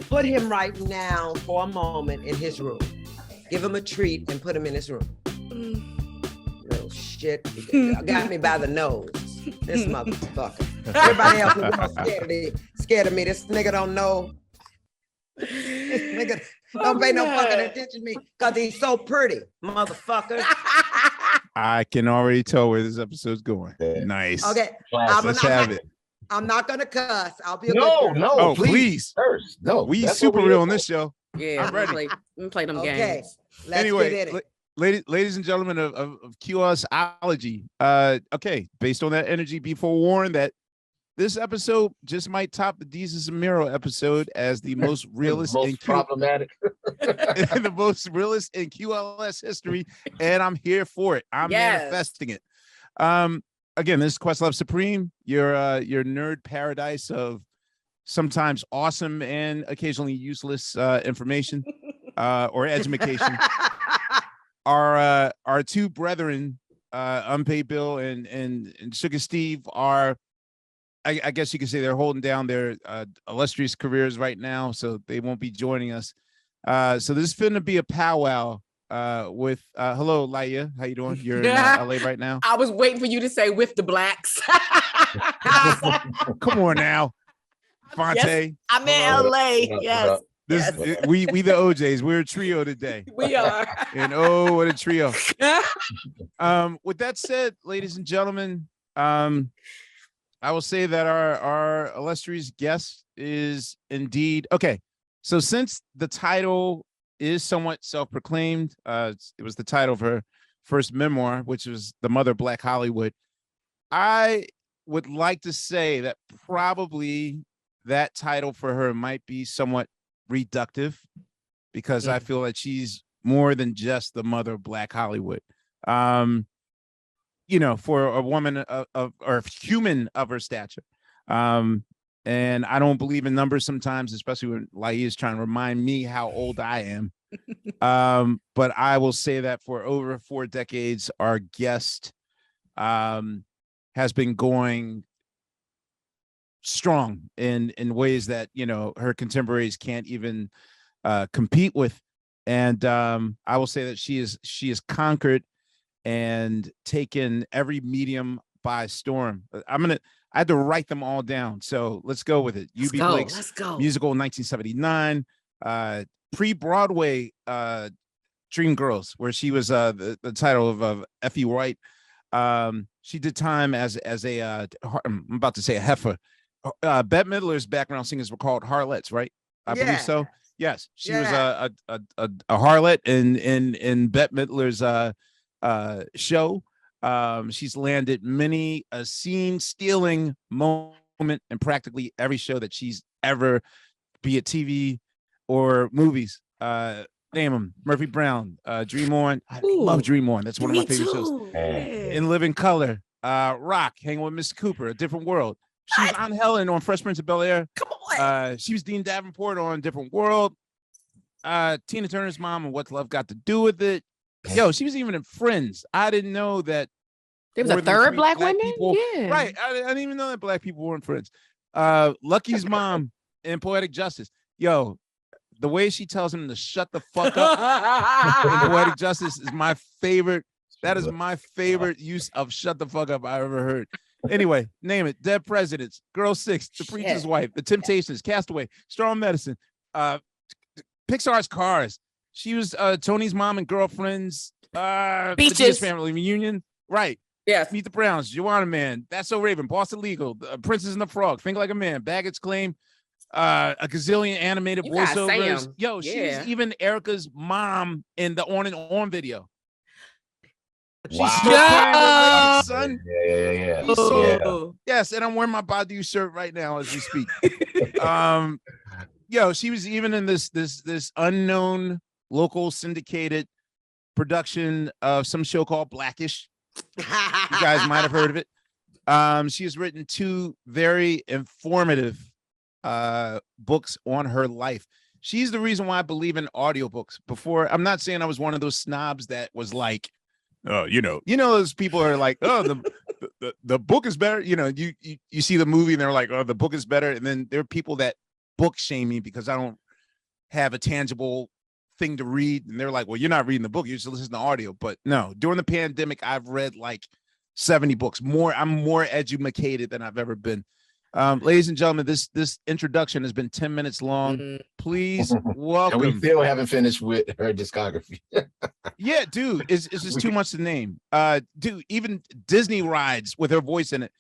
Put him right now for a moment in his room. Give him a treat and put him in his room. Little shit. Got me by the nose. This motherfucker. Everybody else in the world scared of me. This nigga don't know. This nigga don't pay no fucking attention to me because he's so pretty, motherfucker. I can already tell where this episode's going. Nice. Okay. Let's have it. I'm not gonna cuss. I'll be a No, good no, Oh, please. First. No, We that's super what we real here on for. this show. Yeah, I'm ready. Play them Okay. games. Let's Anyway, get in it. ladies and gentlemen of QSology, okay, based on that energy, be forewarned that this episode just might top the Jesus and Miro episode as the most realist Most and problematic. the most realist in QLS history, and I'm here for it. I'm manifesting it. Again, this is Questlove Supreme, your nerd paradise of sometimes awesome and occasionally useless information or education. Our two brethren, Unpaid Bill and Sugar Steve, are, I guess you could say, they're holding down their illustrious careers right now, so they won't be joining us. So this is going to be a powwow with hello, Laia. How you doing? You're in LA right now. I was waiting for you to say with the blacks. Come on now, Fonte. Yes, I'm in LA. Yes. We the OJs. We're a trio today. We are. And oh, what a trio. With that said, ladies and gentlemen, I will say that our illustrious guest is indeed okay. So since the title is somewhat self-proclaimed, it was the title of her first memoir, which was The Mother of Black Hollywood. I would like to say that probably that title for her might be somewhat reductive, because I feel that she's more than just the mother of Black Hollywood. You know, for a woman of or human of her stature. And I don't believe in numbers sometimes, especially when Laia is trying to remind me how old I am. But I will say that for over 4 decades, our guest has been going strong in ways that, you know, her contemporaries can't even compete with. And I will say that she is conquered and taken every medium by storm. I had to write them all down. So let's go with it. UB Blake's musical in 1979, pre-Broadway Dream Girls, where she was the title of Effie White. She did time as a I'm about to say a heifer. Bette Midler's background singers were called harlots, right? I believe so. Yes, she was a harlot in Bette Midler's show. She's landed many a scene-stealing moment in practically every show that she's ever, be it TV or movies. Name them: Murphy Brown, Dream On. I love Dream On. That's one of my favorite shows. In Living Color, Rock, Hanging with Mr. Cooper, A Different World. She was Aunt Helen on Fresh Prince of Bel-Air. Come on. She was Dean Davenport on Different World. Tina Turner's mom and What's Love Got to Do with It. Yo, she was even in Friends. I didn't know that There was a third black woman? people, Yeah. right. I didn't even know that black people were in Friends. Lucky's mom in Poetic Justice. Yo, the way she tells him to shut the fuck up in Poetic Justice is my favorite. That is my favorite use of shut the fuck up I ever heard. Anyway, name it: Dead Presidents, Girl 6, The Preacher's Wife, The Temptations, Castaway, Strong Medicine, Pixar's Cars. She was Tony's mom and Girlfriends, Beaches, Family Reunion, right? Yes. Meet the Browns, Joanna Man, That's So Raven, Boston Legal, Princess and the Frog, Think Like a Man, Baggett's Claim, a gazillion animated voiceovers. Yo, she's even Erica's mom in the On and On video. She's still playing with my son. Yeah. Yes, and I'm wearing my Badu shirt right now as we speak. Yo, she was even in this unknown local syndicated production of some show called Blackish. You guys might have heard of it. She has written 2 very informative books on her life. She's the reason why I believe in audiobooks. Before, I'm not saying I was one of those snobs that was like, oh, you know, those people are like, oh, the book is better. You know, you see the movie and they're like, oh, the book is better. And then there are people that book shame me because I don't have a tangible thing to read. And they're like, well, you're not reading the book, you just listen to audio. But no, during the pandemic, I've read like 70 books. I'm more educated than I've ever been. Ladies and gentlemen, this introduction has been 10 minutes long. Please welcome. And we still haven't finished with her discography. Yeah, dude, it's just too much to name. Dude, even Disney rides with her voice in it.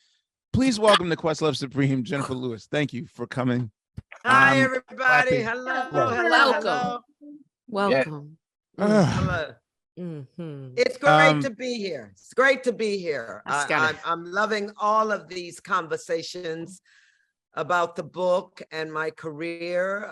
Please welcome to Questlove Supreme, Jenifer Lewis. Thank you for coming. Hi, everybody. clapping. Hello. Welcome. Hello. It's great to be here. It's great to be here. I'm loving all of these conversations about the book and my career.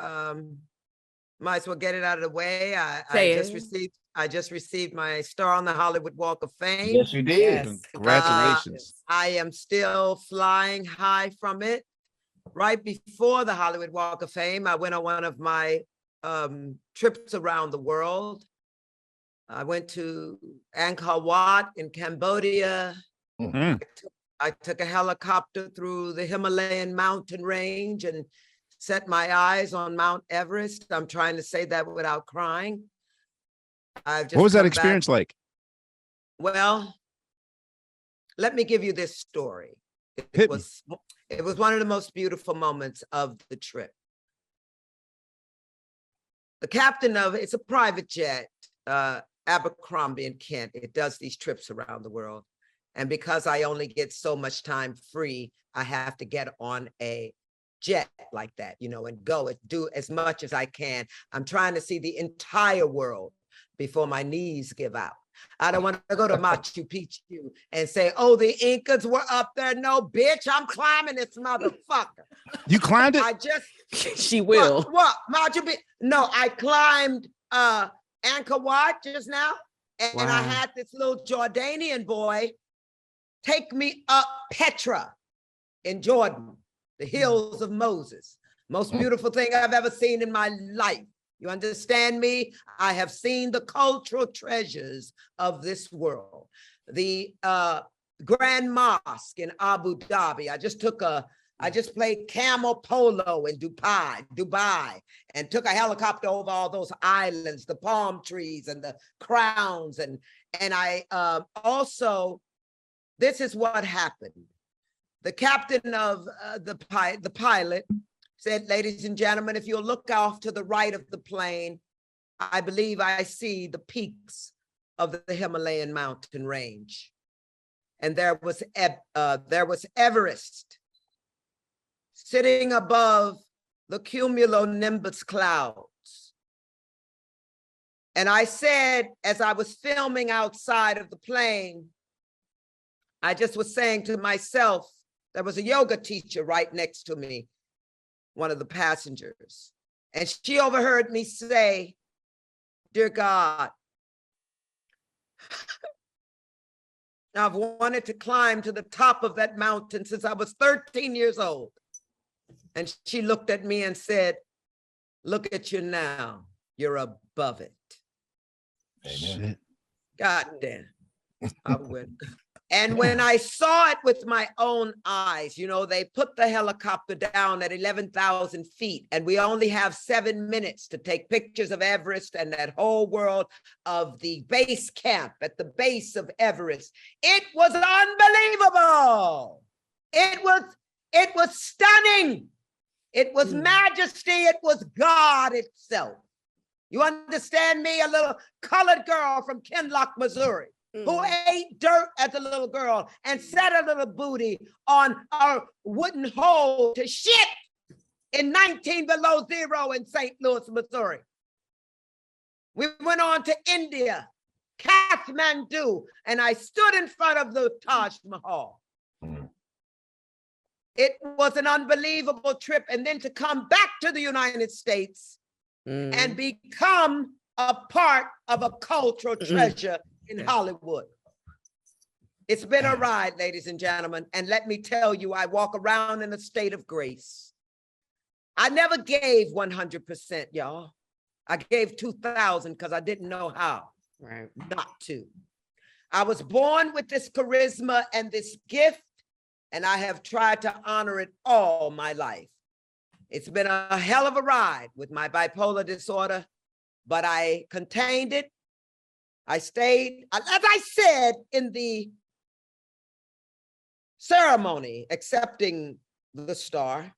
Might as well get it out of the way. I just received my star on the Hollywood Walk of Fame. Yes, you did. Yes. Congratulations. I am still flying high from it. Right before the Hollywood Walk of Fame, I went on one of my trips around the world. I went to Angkor Wat in Cambodia. I took a helicopter through the Himalayan mountain range and set my eyes on Mount Everest. I'm trying to say that without crying. What was that experience like? Well, let me give you this story. It was one of the most beautiful moments of the trip. The captain of it's a private jet, Abercrombie and Kent. It does these trips around the world. And because I only get so much time free, I have to get on a jet like that, and go and do as much as I can. I'm trying to see the entire world before my knees give out. I don't want to go to Machu Picchu and say, oh, the Incas were up there. No, bitch, I'm climbing this motherfucker. You climbed it? She will. What? Machu Picchu? No, I climbed Angkor Wat just now. And I had this little Jordanian boy take me up Petra in Jordan, the hills of Moses. Most beautiful thing I've ever seen in my life. You understand me? I have seen the cultural treasures of this world. The Grand Mosque in Abu Dhabi. I just played camel polo in Dubai, and took a helicopter over all those islands, the palm trees and the crowns. And I also, this is what happened. The captain of the pilot said, ladies and gentlemen, if you'll look off to the right of the plane, I believe I see the peaks of the Himalayan mountain range. And there was Everest sitting above the cumulonimbus clouds. And I said, as I was filming outside of the plane, I just was saying to myself, there was a yoga teacher right next to me, one of the passengers. And she overheard me say, dear God, I've wanted to climb to the top of that mountain since I was 13 years old. And she looked at me and said, look at you now, you're above it. Amen. God damn. I went. And when I saw it with my own eyes, they put the helicopter down at 11,000 feet, and we only have 7 minutes to take pictures of Everest and that whole world of the base camp at the base of Everest. It was unbelievable. It was stunning. It was majesty. It was God itself. You understand me? A little colored girl from Kinloch, Missouri, who ate dirt as a little girl and set a little booty on a wooden hole to shit in 19 below zero in St. Louis, Missouri. We went on to India, Kathmandu, and I stood in front of the Taj Mahal. It was an unbelievable trip. And then to come back to the United States and become a part of a cultural treasure in Hollywood. It's been a ride, ladies and gentlemen. And let me tell you, I walk around in a state of grace. I never gave 100%, y'all. I gave 2,000 because I didn't know how not to. I was born with this charisma and this gift, and I have tried to honor it all my life. It's been a hell of a ride with my bipolar disorder, but I contained it. I stayed, as I said in the ceremony accepting the star,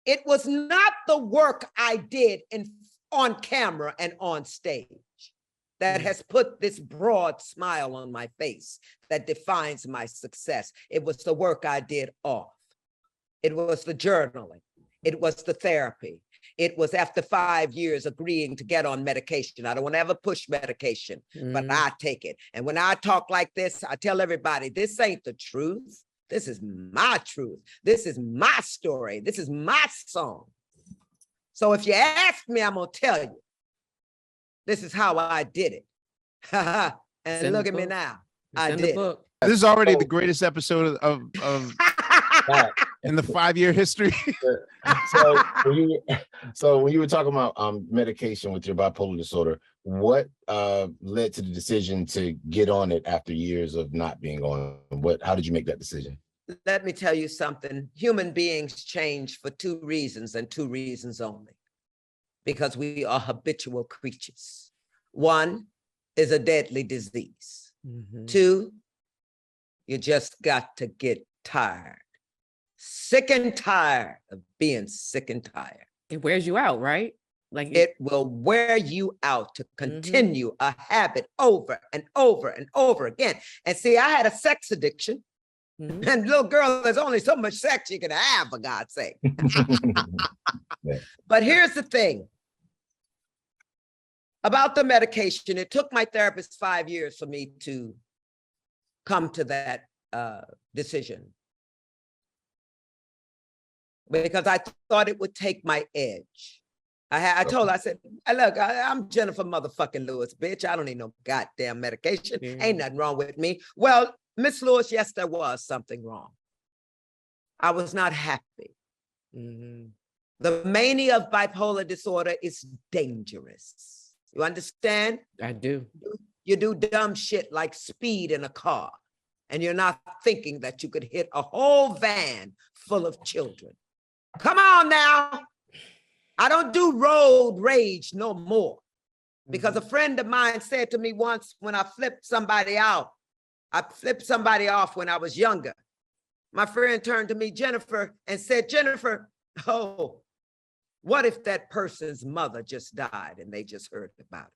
it was not the work I did on camera and on stage that has put this broad smile on my face that defines my success. It was the work I did off. It was the journaling. It was the therapy. It was after 5 years agreeing to get on medication. I don't want to ever push medication, but I take it. And when I talk like this, I tell everybody, this ain't the truth. This is my truth. This is my story. This is my song. So if you ask me, I'm going to tell you, this is how I did it. And look at me now. I did. This is already the greatest episode of in the 5-year history. So when you were talking about medication with your bipolar disorder, what led to the decision to get on it after years of not being on? How did you make that decision? Let me tell you something. Human beings change for 2 reasons and 2 reasons only. Because we are habitual creatures. 1 is a deadly disease. 2, you just got to get tired. Sick and tired of being sick and tired. It wears you out, right? Like it will wear you out to continue a habit over and over and over again. And see, I had a sex addiction. And little girl, there's only so much sex you can have, for God's sake. But here's the thing. About the medication, it took my therapist 5 years for me to come to that decision. Because I thought it would take my edge. I told her, I said, look, I'm Jenifer motherfucking Lewis, bitch. I don't need no goddamn medication. Ain't nothing wrong with me. Well, Miss Lewis, yes, there was something wrong. I was not happy. The mania of bipolar disorder is dangerous. You understand? I do. You do dumb shit like speed in a car, and you're not thinking that you could hit a whole van full of children. Come on now. I don't do road rage no more. Because a friend of mine said to me once when I flipped somebody out, I flipped somebody off when I was younger. My friend turned to me, Jenifer, and said, Jenifer, oh, what if that person's mother just died and they just heard about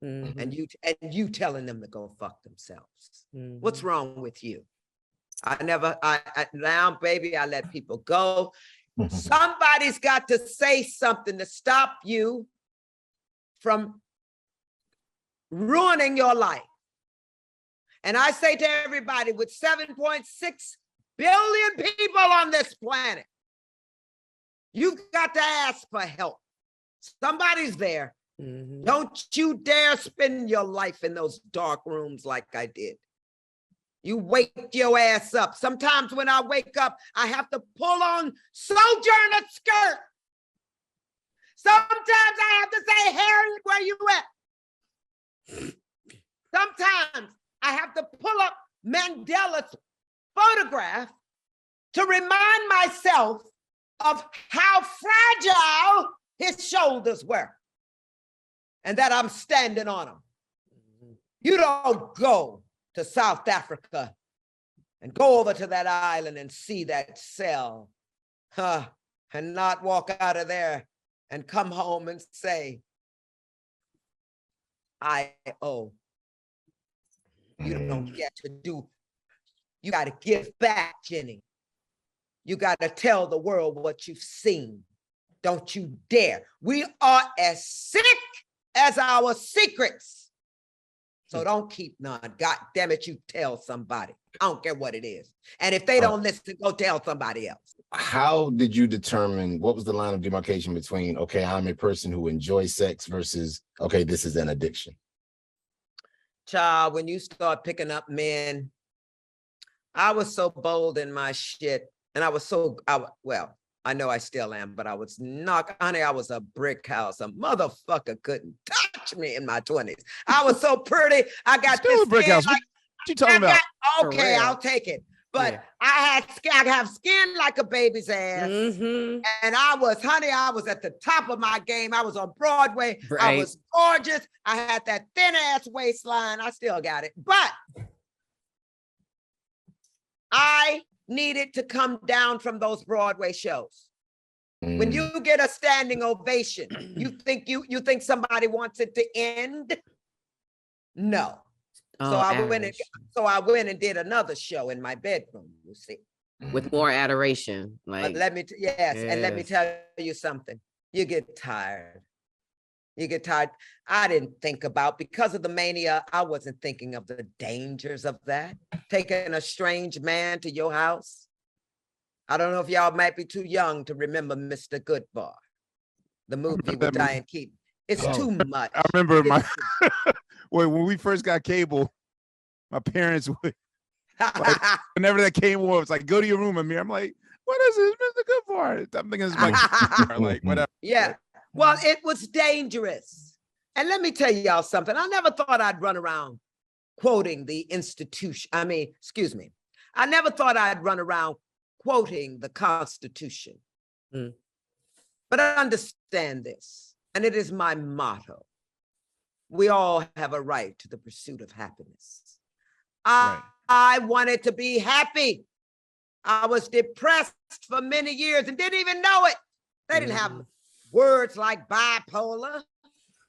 it? And you telling them to go fuck themselves. What's wrong with you? Now, baby, I let people go. Somebody's got to say something to stop you from ruining your life. And I say to everybody, with 7.6 billion people on this planet, you've got to ask for help. Somebody's there. Don't you dare spend your life in those dark rooms like I did. You wake your ass up. Sometimes when I wake up, I have to pull on Sojourner skirt. Sometimes I have to say, Harriet, where you at? Sometimes I have to pull up Mandela's photograph to remind myself of how fragile his shoulders were and that I'm standing on them. You don't go to South Africa and go over to that island and see that cell, and not walk out of there and come home and say, I owe. You don't get to do, you got to give back, Jenny. You got to tell the world what you've seen. Don't you dare. We are as sick as our secrets. So don't keep none. God damn it, you tell somebody. I don't care what it is. And if they don't listen, go tell somebody else. How did you determine, what was the line of demarcation between, okay, I'm a person who enjoys sex versus, okay, this is an addiction? Child, when you start picking up men, I was so bold in my shit. And I was well, I know I still am, but I was not, honey, I was a brick house. A motherfucker couldn't touch me in my 20s. I was so pretty. I got still this a brick house. What you talking about? Okay, I'll take it. But Yeah. I have skin like a baby's ass. Mhm. And I was at the top of my game. I was on Broadway. I Right. was gorgeous. I had that thin ass waistline. I still got it. But I needed to come down from those Broadway shows. When you get a standing ovation, you think somebody wants it to end? No. So Oh, I went and did another show in my bedroom, you see. with more adoration. But Like, let me and let me yes. tell you something. You get tired. I didn't think about, because of the mania, I wasn't thinking of the dangers of that. Taking a strange man to your house. I don't know if y'all might be too young to remember Mr. Goodbar, the movie with Diane Keaton. It's too much. I remember when we first got cable, my parents would, whenever that came on, it's like, go to your room, Amir. I'm like, what is this, Mr. Goodbar? I'm thinking it's my like whatever. Yeah. Well, it was dangerous. And let me tell y'all something. I never thought I'd run around quoting the institution. I never thought I'd run around quoting the Constitution. But I understand this, and it is my motto. We all have a right to the pursuit of happiness. I wanted to be happy. I was depressed for many years and didn't even know it. They didn't have words like bipolar.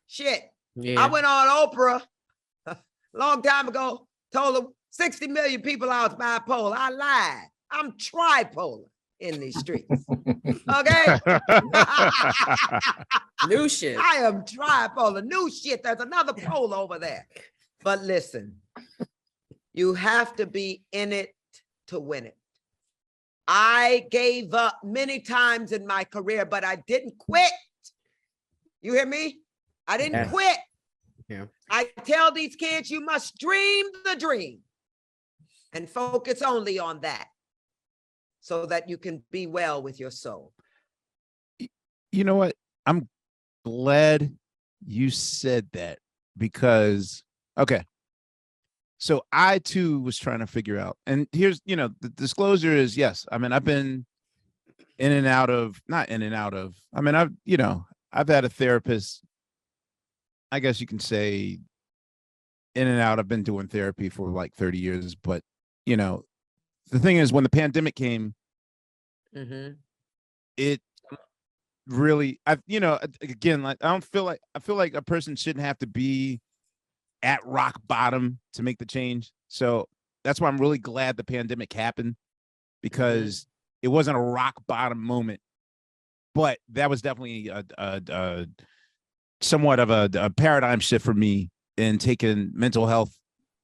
Shit. Yeah. I went on Oprah a long time ago, told 60 million people I was bipolar. I lied. I'm tripolar in these streets. Okay? New shit. I am tripolar. New shit. There's another pole over there. But listen, you have to be in it to win it. I gave up many times in my career, but I didn't quit. You hear me? I didn't quit. Yeah. I tell these kids, you must dream the dream and focus only on that so that you can be well with your soul. You know what? I'm glad you said that, because, okay. So I too was trying to figure out, and here's, the disclosure is, yes, I mean, I've been in and out of, not in and out of, I mean, I've had a therapist, I guess you can say in and out. I've been doing therapy for like 30 years, but the thing is, when the pandemic came, it really, again, like, I feel like a person shouldn't have to be at rock bottom to make the change. So that's why I'm really glad the pandemic happened, because it wasn't a rock bottom moment, but that was definitely a somewhat of a paradigm shift for me in taking mental health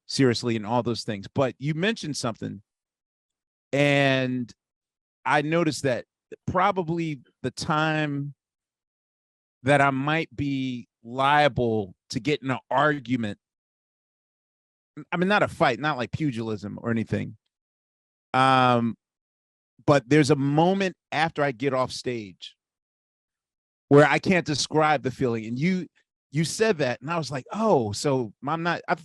seriously and all those things. But you mentioned something, and I noticed that probably the time that I might be liable to get in an argument, I mean, not a fight, not like pugilism or anything, but there's a moment after I get off stage where I can't describe the feeling. And you said that, and I was like, oh, so I'm not, I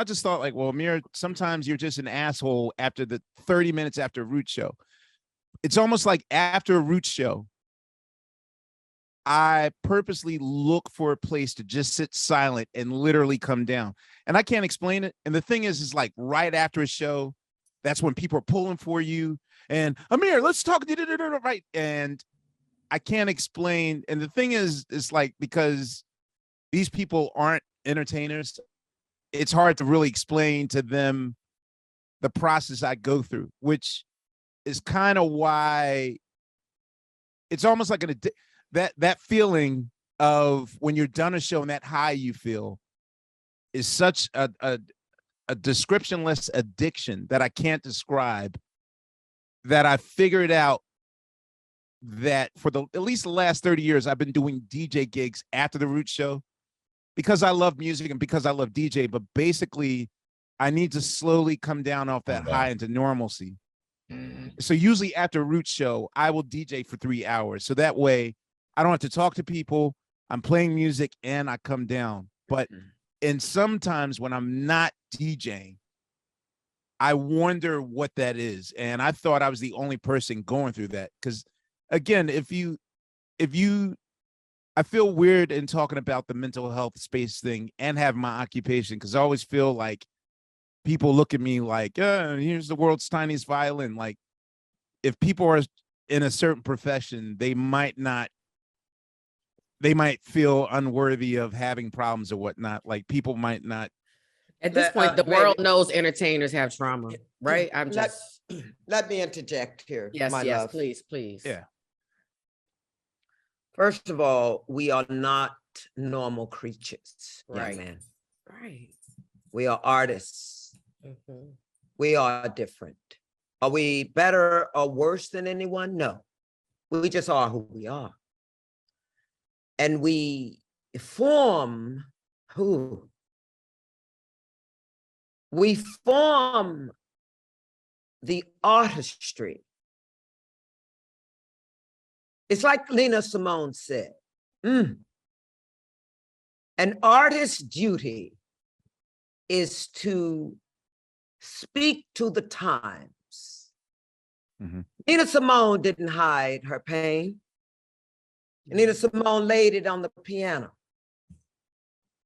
just thought like, well, Amir, sometimes you're just an asshole after the 30 minutes after a Root show. It's almost like after a Root show, I purposely look for a place to just sit silent and literally come down. And I can't explain it. And the thing is like right after a show, that's when people are pulling for you. And Amir, let's talk. Right. And I can't explain. And the thing is, it's like, because these people aren't entertainers, it's hard to really explain to them the process I go through, which is kind of why it's almost like that feeling of when you're done a show and that high you feel is such a descriptionless addiction that I can't describe, that I figured out that for at least the last 30 years, I've been doing DJ gigs after the Root show because I love music and because I love DJ, but basically I need to slowly come down off that high into normalcy. So usually after a Root show, I will DJ for 3 hours. So that way I don't have to talk to people. I'm playing music and I come down. But and sometimes when I'm not DJing, I wonder what that is. And I thought I was the only person going through that. Because again, if you, I feel weird in talking about the mental health space thing and have my occupation, because I always feel like people look at me like, here's the world's tiniest violin. Like, if people are in a certain profession, they might feel unworthy of having problems or whatnot. Like, people might not. At this point, the world knows entertainers have trauma, right? Let me interject here. Yes, my yes, love. please. Yeah. First of all, we are not normal creatures, Right. young man. Right. We are artists. We are different. Are we better or worse than anyone? No. We just are who we are. And we form who? We form the artistry. It's like Lena Simone said, an artist's duty is to speak to the times. Nina Simone didn't hide her pain. Nina Simone laid it on the piano.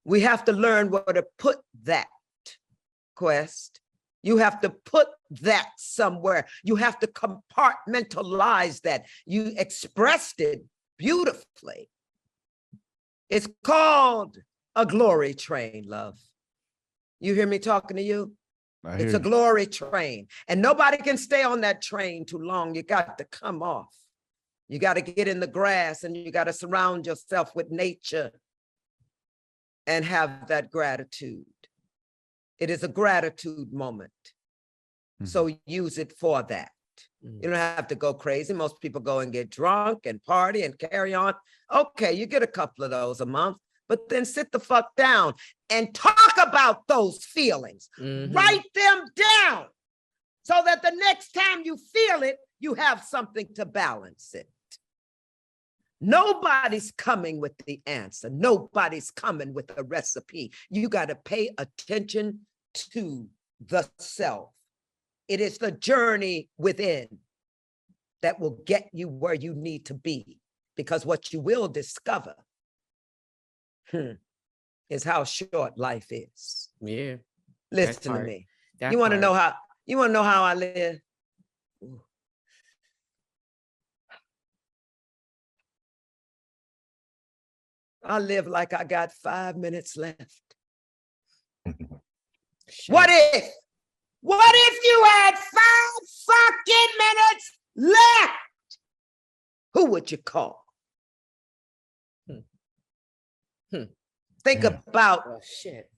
We have to learn where to put that, Quest. You have to put that somewhere. You have to compartmentalize that. You expressed it beautifully. It's called a glory train, love. You hear me talking to you? It's a glory train. And nobody can stay on that train too long. You got to come off. You got to get in the grass and you got to surround yourself with nature and have that gratitude. It is a gratitude moment. So use it for that. You don't have to go crazy. Most people go and get drunk and party and carry on. Okay, you get a couple of those a month, but then sit the fuck down and talk about those feelings. Write them down so that the next time you feel it, you have something to balance it. Nobody's coming with the answer. Nobody's coming with a recipe. You got to pay attention to the self. It is the journey within that will get you where you need to be, because what you will discover is how short life is. Yeah. Listen to me. You want to know how I live? Ooh. I live like I got 5 minutes left. What if you had 5 fucking minutes left? Who would you call? Think about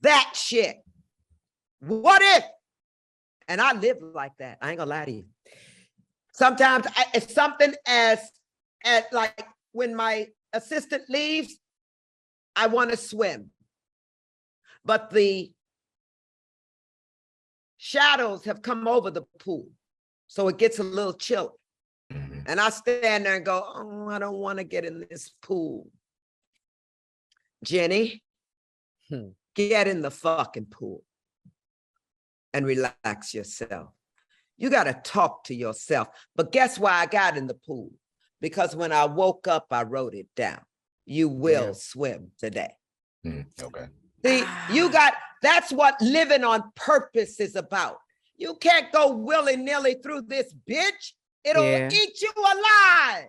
that shit. What if? And I live like that. I ain't gonna lie to you. Sometimes it's something as like when my assistant leaves, I want to swim. But the shadows have come over the pool, so it gets a little chilly. And I stand there and go, oh, I don't want to get in this pool. Jenny, get in the fucking pool and relax yourself. You got to talk to yourself. But guess why I got in the pool? Because when I woke up, I wrote it down. You will swim today. Okay. See, that's what living on purpose is about. You can't go willy-nilly through this bitch. It'll eat you alive.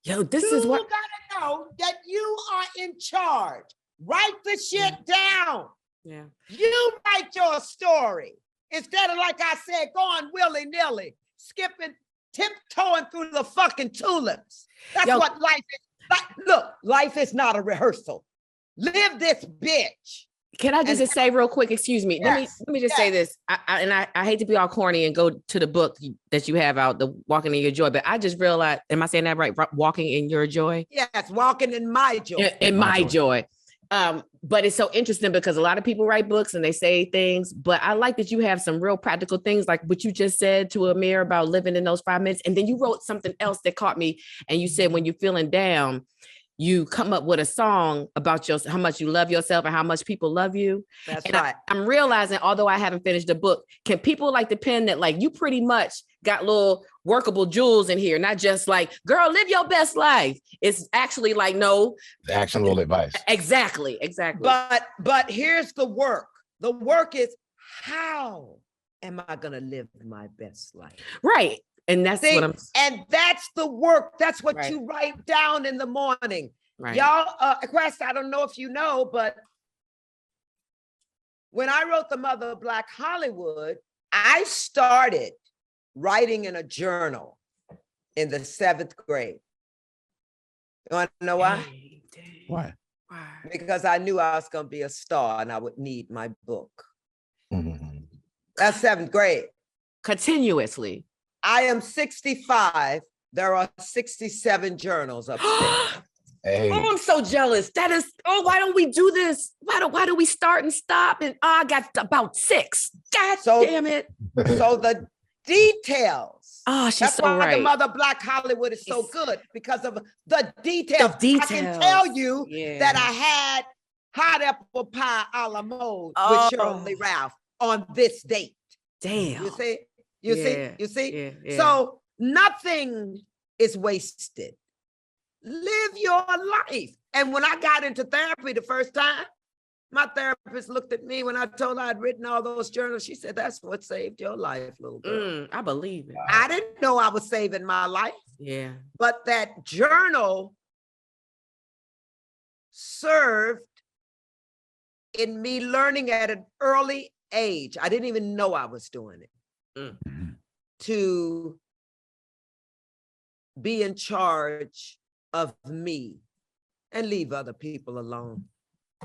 Yo, this is what you gotta know, that you are in charge. Write the shit down. Yeah. You write your story instead of, like I said, going willy-nilly, skipping, tiptoeing through the fucking tulips. That's what life is. Look, life is not a rehearsal. Live this bitch. Can I just say real quick, excuse me, let me just say this. I hate to be all corny and go to the book that you have out, the Walking in Your Joy, but I just realized, am I saying that right? Walking in Your Joy? Yes, walking in my joy. In my joy. But it's so interesting because a lot of people write books and they say things, but I like that you have some real practical things like what you just said to Amir about living in those 5 minutes. And then you wrote something else that caught me. And you said, when you're feeling down, you come up with a song about how much you love yourself and how much people love you. That's and right. I'm realizing, although I haven't finished the book, can people like depend that like you pretty much got little workable jewels in here, not just like, girl, live your best life. It's actually like, no. Actionable advice. Exactly. But here's the work. The work is, how am I gonna live my best life? Right. And that's what I'm. And that's the work. That's what Right. you write down in the morning. Right. Y'all, Quest, I don't know if you know, but when I wrote The Mother of Black Hollywood, I started writing in a journal in the 7th grade. You want to know why? Why? Because I knew I was going to be a star and I would need my book. Mhm. That's 7th grade. Continuously. I am 65. There are 67 journals upstairs. Hey, Oh, I'm so jealous. That is, why don't we do this? Why do we start and stop? And I got about 6. God damn it. So the details. Oh, she's That's so why right. The Mother of Black Hollywood is so good, because of the details. The I can tell you Yeah. that I had hot apple pie a la mode Oh. with Shirley Ralph on this date. Damn. You see? Yeah. You see? Yeah, yeah. So nothing is wasted. Live your life. And when I got into therapy the first time, my therapist looked at me when I told her I'd written all those journals. She said, that's what saved your life, little girl. I believe it. I didn't know I was saving my life, Yeah. but that journal served in me learning at an early age. I didn't even know I was doing it. To be in charge of me and leave other people alone.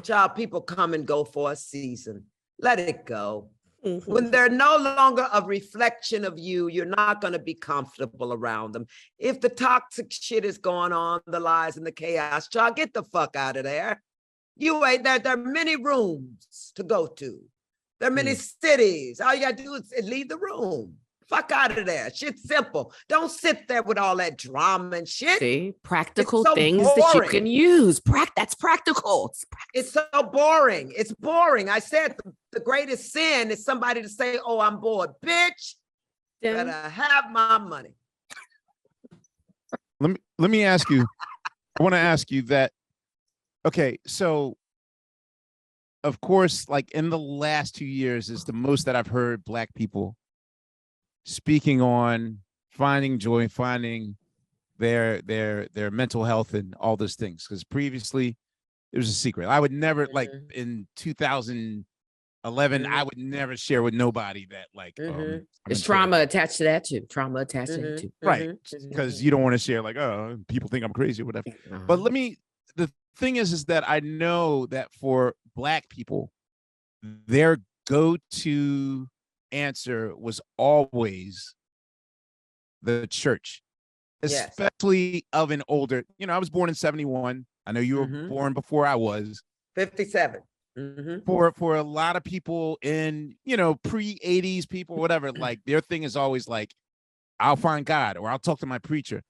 Child, people come and go for a season. Let it go. When they're no longer a reflection of you, you're not going to be comfortable around them. If the toxic shit is going on, the lies and the chaos, child, get the fuck out of there. You ain't there. There are many rooms to go to. There are many cities. All you got to do is leave the room. Fuck out of there. Shit's simple. Don't sit there with all that drama and shit. See, practical so things that you can use. That's practical. It's so boring. It's boring. I said the greatest sin is somebody to say, oh, I'm bored. Bitch, better have my money. Let me ask you. I want to ask you that. Okay, so of course, like in the last 2 years is the most that I've heard Black people speaking on finding joy, finding their mental health and all those things. Because previously it was a secret. I would never like in 2011, I would never share with nobody that like there's trauma attached to that too. Trauma attached to it too. Right. Because you don't want to share like, oh, people think I'm crazy or whatever. But the thing is that I know that for Black people, their go-to answer was always the church, especially of an older, I was born in 71. I know you were born before I was. 57. For a lot of people in, pre-80s people, whatever, like their thing is always like, I'll find God or I'll talk to my preacher.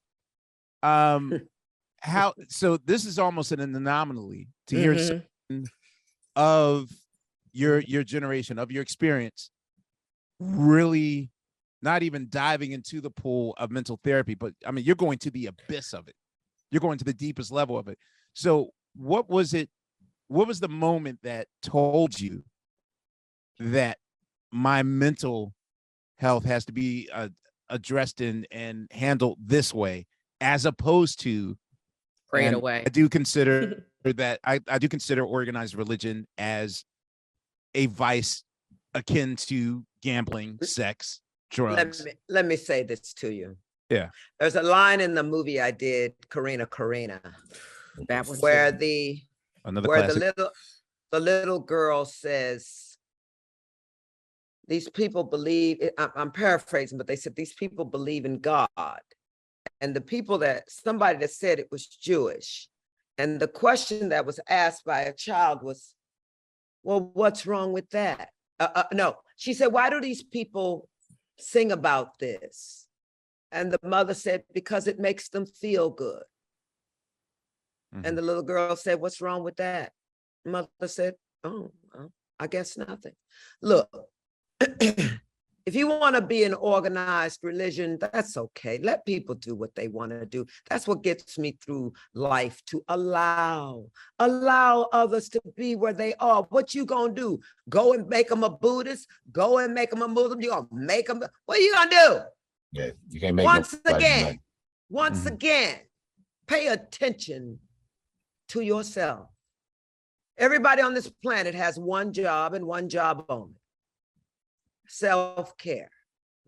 So this is almost an anomaly to hear something of your generation, of your experience, really not even diving into the pool of mental therapy, but I mean, you're going to the abyss of it. You're going to the deepest level of it. So what was the moment that told you that my mental health has to be addressed and handled this way, as opposed to prayed away? I do consider that I do consider organized religion as a vice akin to gambling, sex, drugs. Let me say this to you. Yeah. There's a line in the movie I did, Karina. That was where good. the Classic. the little girl says, these people believe, I'm paraphrasing, but they said these people believe in God. And the people somebody that said it was Jewish. And the question that was asked by a child was, well, what's wrong with that? No, she said, why do these people sing about this? And the mother said, because it makes them feel good. And the little girl said, "What's wrong with that?" Mother said, "Oh, well, I guess nothing." Look, if you want to be an organized religion, that's okay. Let people do what they want to do. That's what gets me through life, to allow others to be where they are. What you gonna do? Go and make them a Buddhist? Go and make them a Muslim? You gonna make them? What are you gonna do? Yeah, you can't make Once again, pay attention to yourself. Everybody on this planet has one job and one job only: self-care.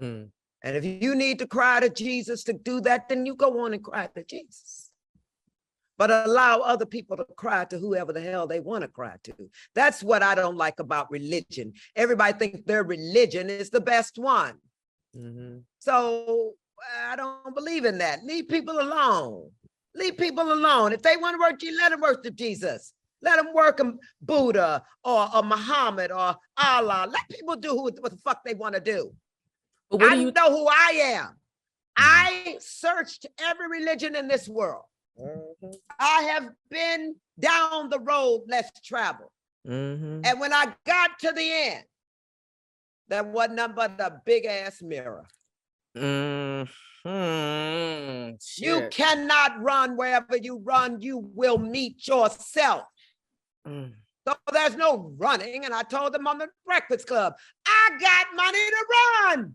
And if you need to cry to Jesus to do that, then you go on and cry to Jesus. But allow other people to cry to whoever the hell they want to cry to. That's what I don't like about religion. Everybody thinks their religion is the best one. So I don't believe in that. Leave people alone. Leave people alone. If they want to worship, let them worship Jesus. Let them work Buddha or Muhammad or Allah. Let people do what the fuck they want to do. I know who I am. I searched every religion in this world. I have been down the road less traveled. And when I got to the end, there wasn't nothing but a big ass mirror. You cannot run. Wherever you run, you will meet yourself. So there's no running. And I told them on the Breakfast Club, I got money to run.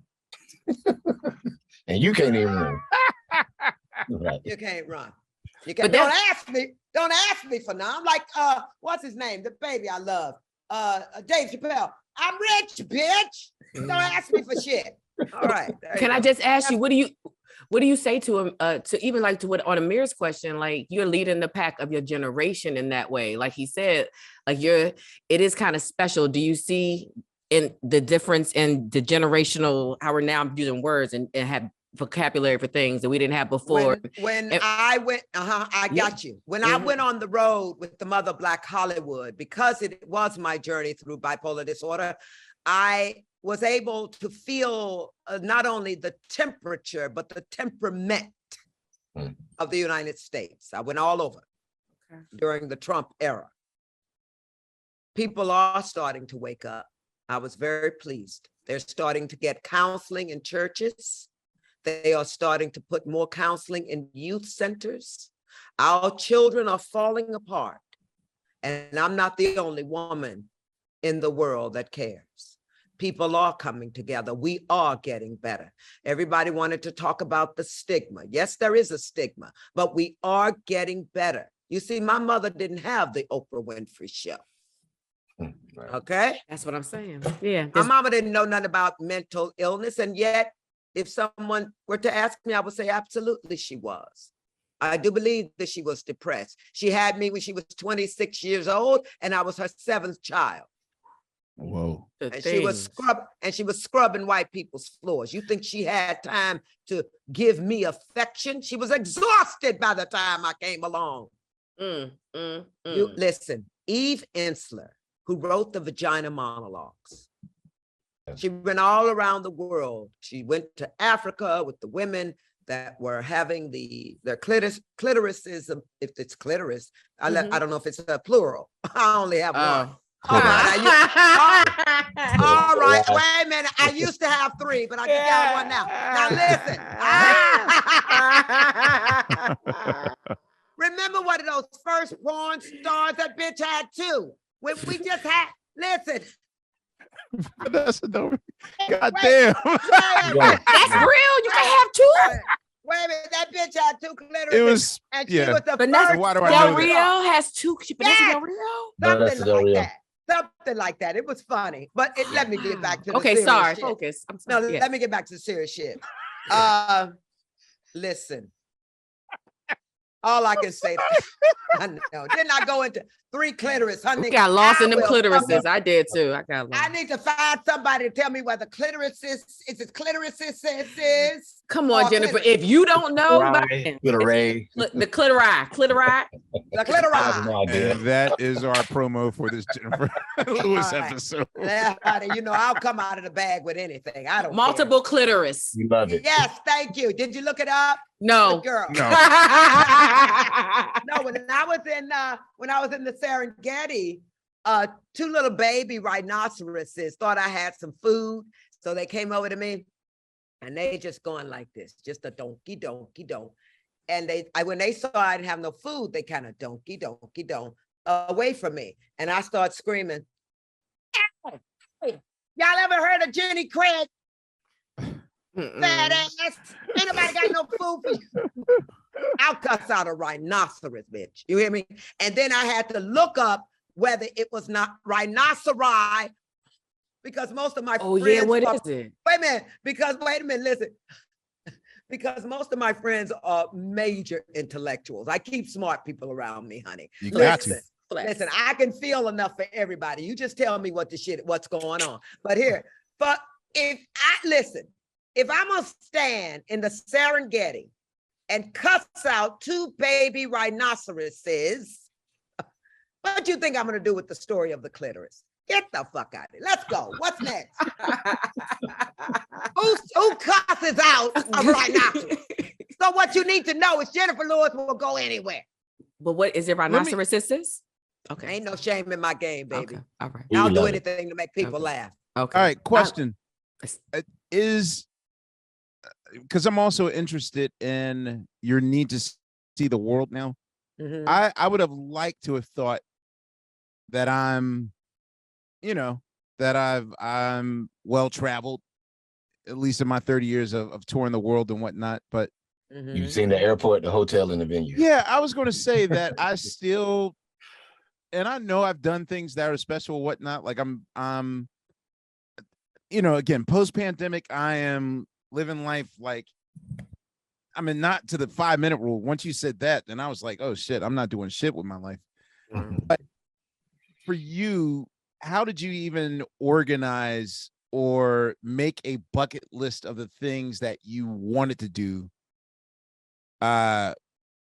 And you can't even run. Right. You can't run. You can't. Don't ask me. Don't ask me for now. I'm like, what's his name? The baby I love. Dave Chappelle. I'm rich, bitch. Don't ask me for shit. All right. Can I just ask you, what do you say to him, to even like to what on Amir's question, like you're leading the pack of your generation in that way? Like he said, like it is kind of special. Do you see in the difference in the generational, how we're now using words and have vocabulary for things that we didn't have before? I went, I got you. When I went on the road with the Mother Black Hollywood, because it was my journey through bipolar disorder, I was able to feel not only the temperature, but the temperament of the United States. I went all over during the Trump era. People are starting to wake up. I was very pleased. They're starting to get counseling in churches. They are starting to put more counseling in youth centers. Our children are falling apart. And I'm not the only woman in the world that cares. People are coming together. We are getting better. Everybody wanted to talk about the stigma. Yes, there is a stigma, but we are getting better. You see, my mother didn't have the Oprah Winfrey show. Okay? That's what I'm saying. Yeah. My mama didn't know nothing about mental illness. And yet, if someone were to ask me, I would say, absolutely, she was. I do believe that she was depressed. She had me when she was 26 years old, and I was her 7th child. Whoa. And she was scrubbing white people's floors. You think she had time to give me affection? She was exhausted by the time I came along. You listen, Eve Ensler, who wrote the Vagina Monologues. She went all around the world. She went to Africa with the women that were having their clitorises, if it's clitoris. I don't know if it's a plural. I only have one. All right, all right, wait a minute. I used to have 3, but I just got one now. Now listen. Remember one of those first porn stars? That bitch had 2. When we just had, listen. Vanessa, don't. Goddamn. That's real. You can have 2. Wait a minute, that bitch had 2 clitoris. It was, and she was the Vanessa first. Why do I Del know Rio that? has 2. Vanessa Del Rio? Something like that. Something like that. It was funny, but let me get back to the serious shit. Focus. I'm No, sorry. let me get back to the serious shit. Listen, all I can say, I know. Didn't I go into 3 clitoris, honey? We got lost in them clitorises. I did too. I got lost. I need to find somebody to tell me where the clitoris is it clitoris is? Come on, Jenifer. Clitoris. If you don't know, The clitori. the clitori. The clitoris. No idea. And that is our promo for this Jenifer Lewis All right. episode. Yeah, honey, you know, I'll come out of the bag with anything. I don't Multiple clitoris. We love care. it. Yes, thank you. Did you look it up? No. Good girl. No. No, when I was in the Serengeti, two little baby rhinoceroses thought I had some food, so they came over to me, and they just going like this, just a donkey, donkey, donk. And when they saw I didn't have no food, they kind of donkey, donkey, donk away from me, and I start screaming, "Hey, y'all ever heard of Jenny Craig? Fat ass, ain't nobody got no food for you." I'll cuss out a rhinoceros, bitch. You hear me? And then I had to look up whether it was not rhinoceri, because most of my friends. Yeah, what is it? Wait a minute, listen. Because most of my friends are major intellectuals. I keep smart people around me, honey. You got to. Listen, I can feel enough for everybody. You just tell me what's going on. But here, if I'm gonna stand in the Serengeti and cuss out two baby rhinoceroses, what do you think I'm gonna do with the story of the clitoris? Get the fuck out of here. Let's go. What's next? Who cusses out a rhinoceros? So what you need to know is Jenifer Lewis will go anywhere. But what is it? Rhinoceroses? Okay. Ain't no shame in my game, baby. Okay. All right. I'll do anything to make people laugh. Okay. All right. Question is, because I'm also interested in your need to see the world now. Mhm. I would have liked to have thought that I'm well traveled, at least in my 30 years of touring the world and whatnot. But Mhm. You've seen the airport, the hotel, and the venue. yeah, I was going to say that I still, and I know I've done things that are special, or whatnot. Like I'm, again, post-pandemic, I am living life like, I mean, not to the 5-minute rule. Once you said that, then I was like, oh shit, I'm not doing shit with my life. But for you, how did you even organize or make a bucket list of the things that you wanted to do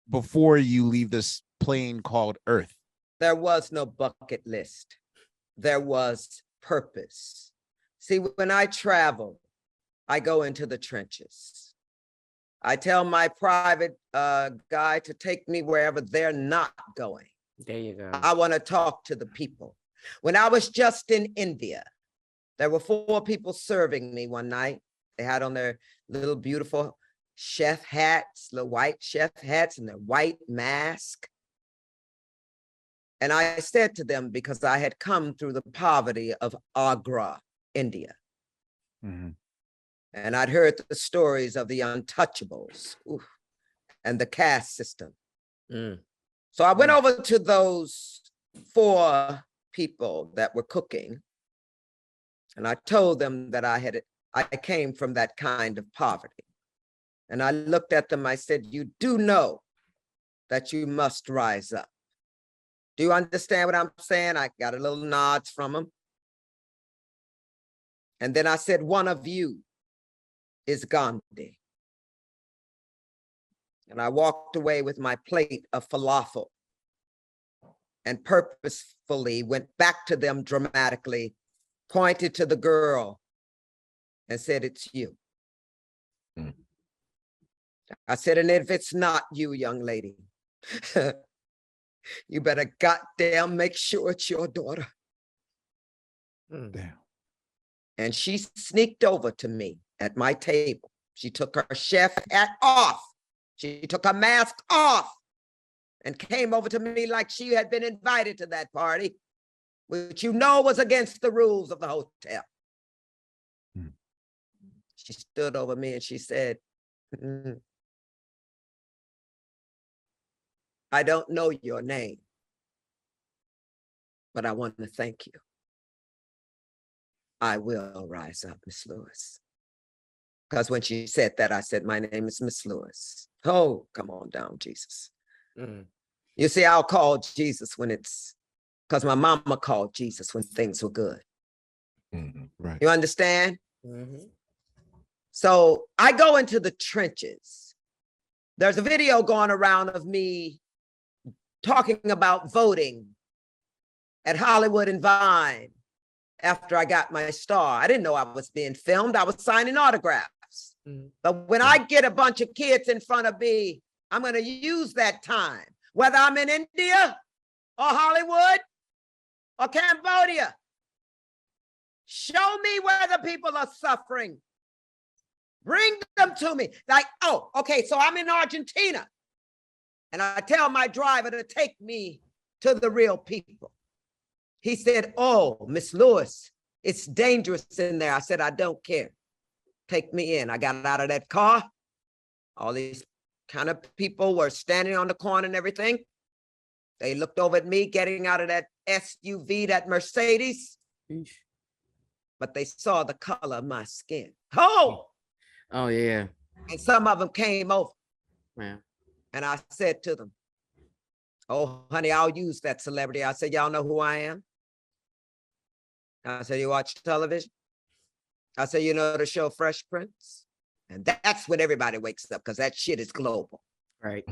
before you leave this plane called Earth? There was no bucket list. There was purpose. See, when I travel, I go into the trenches. I tell my private guy to take me wherever they're not going. There you go. I want to talk to the people. When I was just in India, there were 4 people serving me one night. They had on their little beautiful chef hats, little white chef hats, and their white mask. And I said to them, because I had come through the poverty of Agra, India. Mm-hmm. And I'd heard the stories of the untouchables and the caste system. So I went over to those 4 people that were cooking, and I told them that I came from that kind of poverty. And I looked at them, I said, you do know that you must rise up. Do you understand what I'm saying? I got a little nods from them. And then I said, one of you is Gandhi. And I walked away with my plate of falafel and purposefully went back to them dramatically, pointed to the girl and said, it's you. I said, and if it's not you, young lady, you better goddamn make sure it's your daughter. Damn. And she sneaked over to me at my table. She took her chef hat off. She took her mask off and came over to me like she had been invited to that party, which was against the rules of the hotel. She stood over me and she said, I don't know your name, but I want to thank you. I will rise up, Miss Lewis. Because when she said that, I said, my name is Miss Lewis. Oh, come on down, Jesus. You see, I'll call Jesus when because my mama called Jesus when things were good. Right. You understand? So I go into the trenches. There's a video going around of me talking about voting at Hollywood and Vine after I got my star. I didn't know I was being filmed. I was signing autographs. But when I get a bunch of kids in front of me, I'm going to use that time, whether I'm in India or Hollywood or Cambodia. Show me where the people are suffering. Bring them to me. Like, oh, okay, so I'm in Argentina. And I tell my driver to take me to the real people. He said, oh, Miss Lewis, it's dangerous in there. I said, I don't care. Take me in. I got out of that car. All these kind of people were standing on the corner and everything. They looked over at me getting out of that SUV, that Mercedes. But they saw the color of my skin. Oh! Oh, yeah. And some of them came over. Yeah. And I said to them, oh, honey, I'll use that celebrity. I said, y'all know who I am? I said, you watch television? I said, you know the show Fresh Prince? And that's when everybody wakes up, because that shit is global. Right.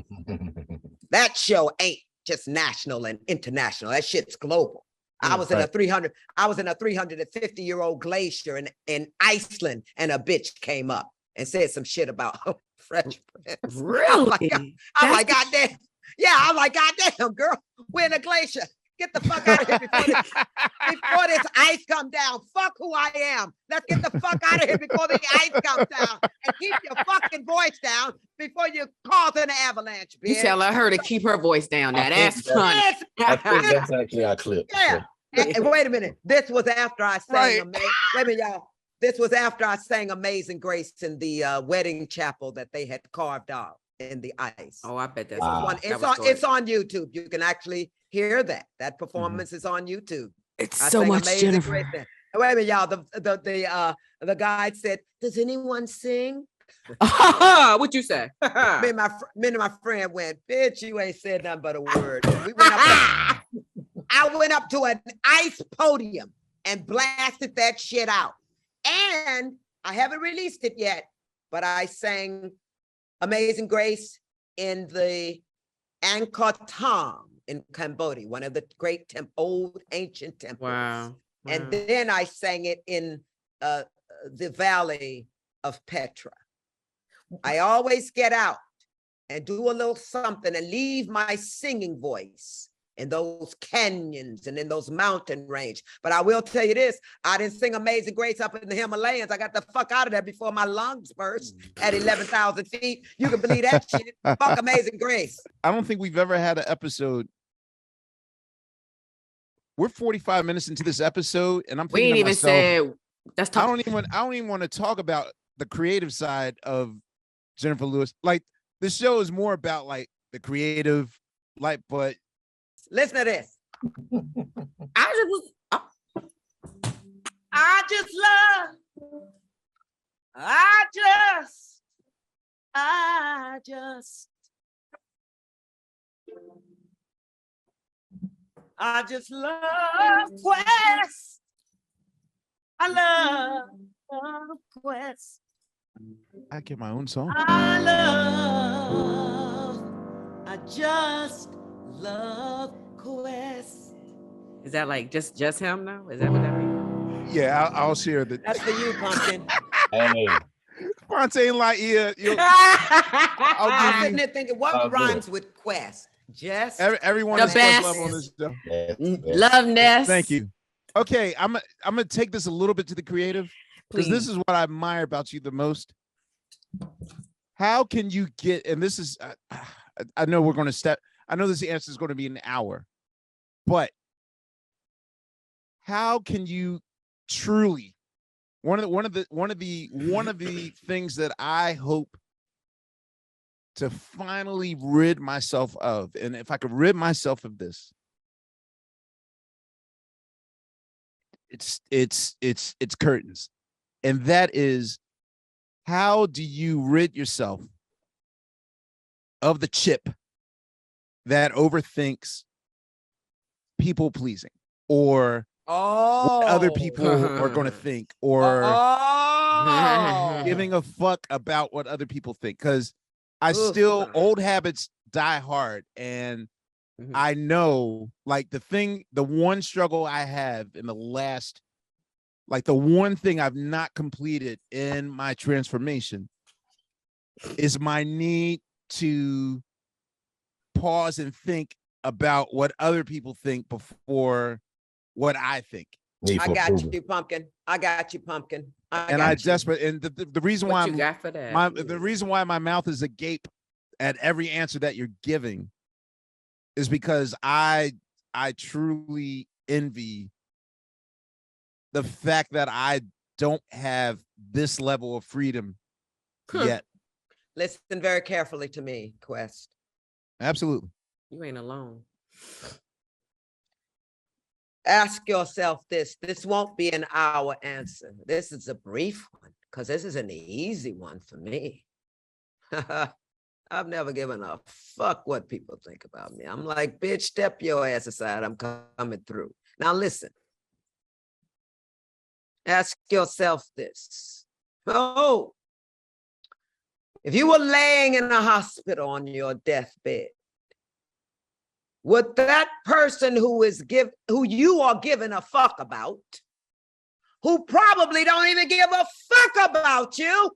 That show ain't just national and international. That shit's global. I was in a 350-year-old glacier in Iceland, and a bitch came up and said some shit about Fresh Prince. Really? I'm like, goddamn. Yeah, I'm like, goddamn, girl, we're in a glacier. Get the fuck out of here before this ice come down. Fuck who I am. Let's get the fuck out of here before the ice comes down. And keep your fucking voice down before you cause an avalanche, bitch. You telling her to keep her voice down. Now that's funny. I think that's actually our clip. Yeah. And wait a minute. This was after I sang wait a minute, y'all. This was after I sang Amazing Grace in the wedding chapel that they had carved out in the ice. Oh, I bet that's one. It's on YouTube. You can actually hear that. That performance is on YouTube. It's so much Jenifer. Wait a minute, y'all. The guide said, "Does anyone sing?" What you say? me and my friend went, "Bitch, you ain't said nothing but a word." We went up. I went up to an ice podium and blasted that shit out. And I haven't released it yet, but I sang Amazing Grace in the Angkor Thom in Cambodia, one of the great old ancient temples. Wow. And then I sang it in the Valley of Petra. I always get out and do a little something and leave my singing voice in those canyons and in those mountain range. But I will tell you this, I didn't sing Amazing Grace up in the Himalayas. I got the fuck out of there before my lungs burst at 11,000 feet. You can believe that shit. Fuck Amazing Grace. I don't think we've ever had an episode. We're 45 minutes into this episode, and I'm thinking we ain't even said that's tough. I don't even want to talk about the creative side of Jenifer Lewis. Like, the show is more about like the creative, like, but listen to this. I just love Quest. I love Quest. I get my own song. I just love Quest. Is that like just him now? Is that what that means? Yeah, I'll share that. That's for you, Pumpkin. Hey. Fontaine Lightyear. I'm sitting there thinking, what rhymes with Quest? Just everyone the is best. love on this show. Love Ness. Thank you. Okay, I'm gonna take this a little bit to the creative, because this is what I admire about you the most. How can you get, and this is, I know we're going to step, I know this answer is going to be an hour, but how can you truly, one of the things that I hope to finally rid myself of, and if I could rid myself of this, it's curtains, and that is, how do you rid yourself of the chip that overthinks people pleasing or what other people are going to think, or giving a fuck about what other people think? Because I still, old habits die hard, and I know, like, the one struggle I have in the last, like, the one thing I've not completed in my transformation is my need to pause and think about what other people think before what I think. Need I for got approval. you, pumpkin. I got you, pumpkin. And got I you. desperate, and the reason why What you got for that? the reason why my mouth is agape at every answer that you're giving is because I truly envy the fact that I don't have this level of freedom yet. Listen very carefully to me, Quest. Absolutely. You ain't alone. Ask yourself this. This won't be an hour answer. This is a brief one because this is an easy one for me. I've never given a fuck what people think about me. I'm like, bitch, step your ass aside. I'm coming through. Now listen. Ask yourself this. Oh, if you were laying in a hospital on your deathbed, would that person who you are giving a fuck about, who probably don't even give a fuck about you,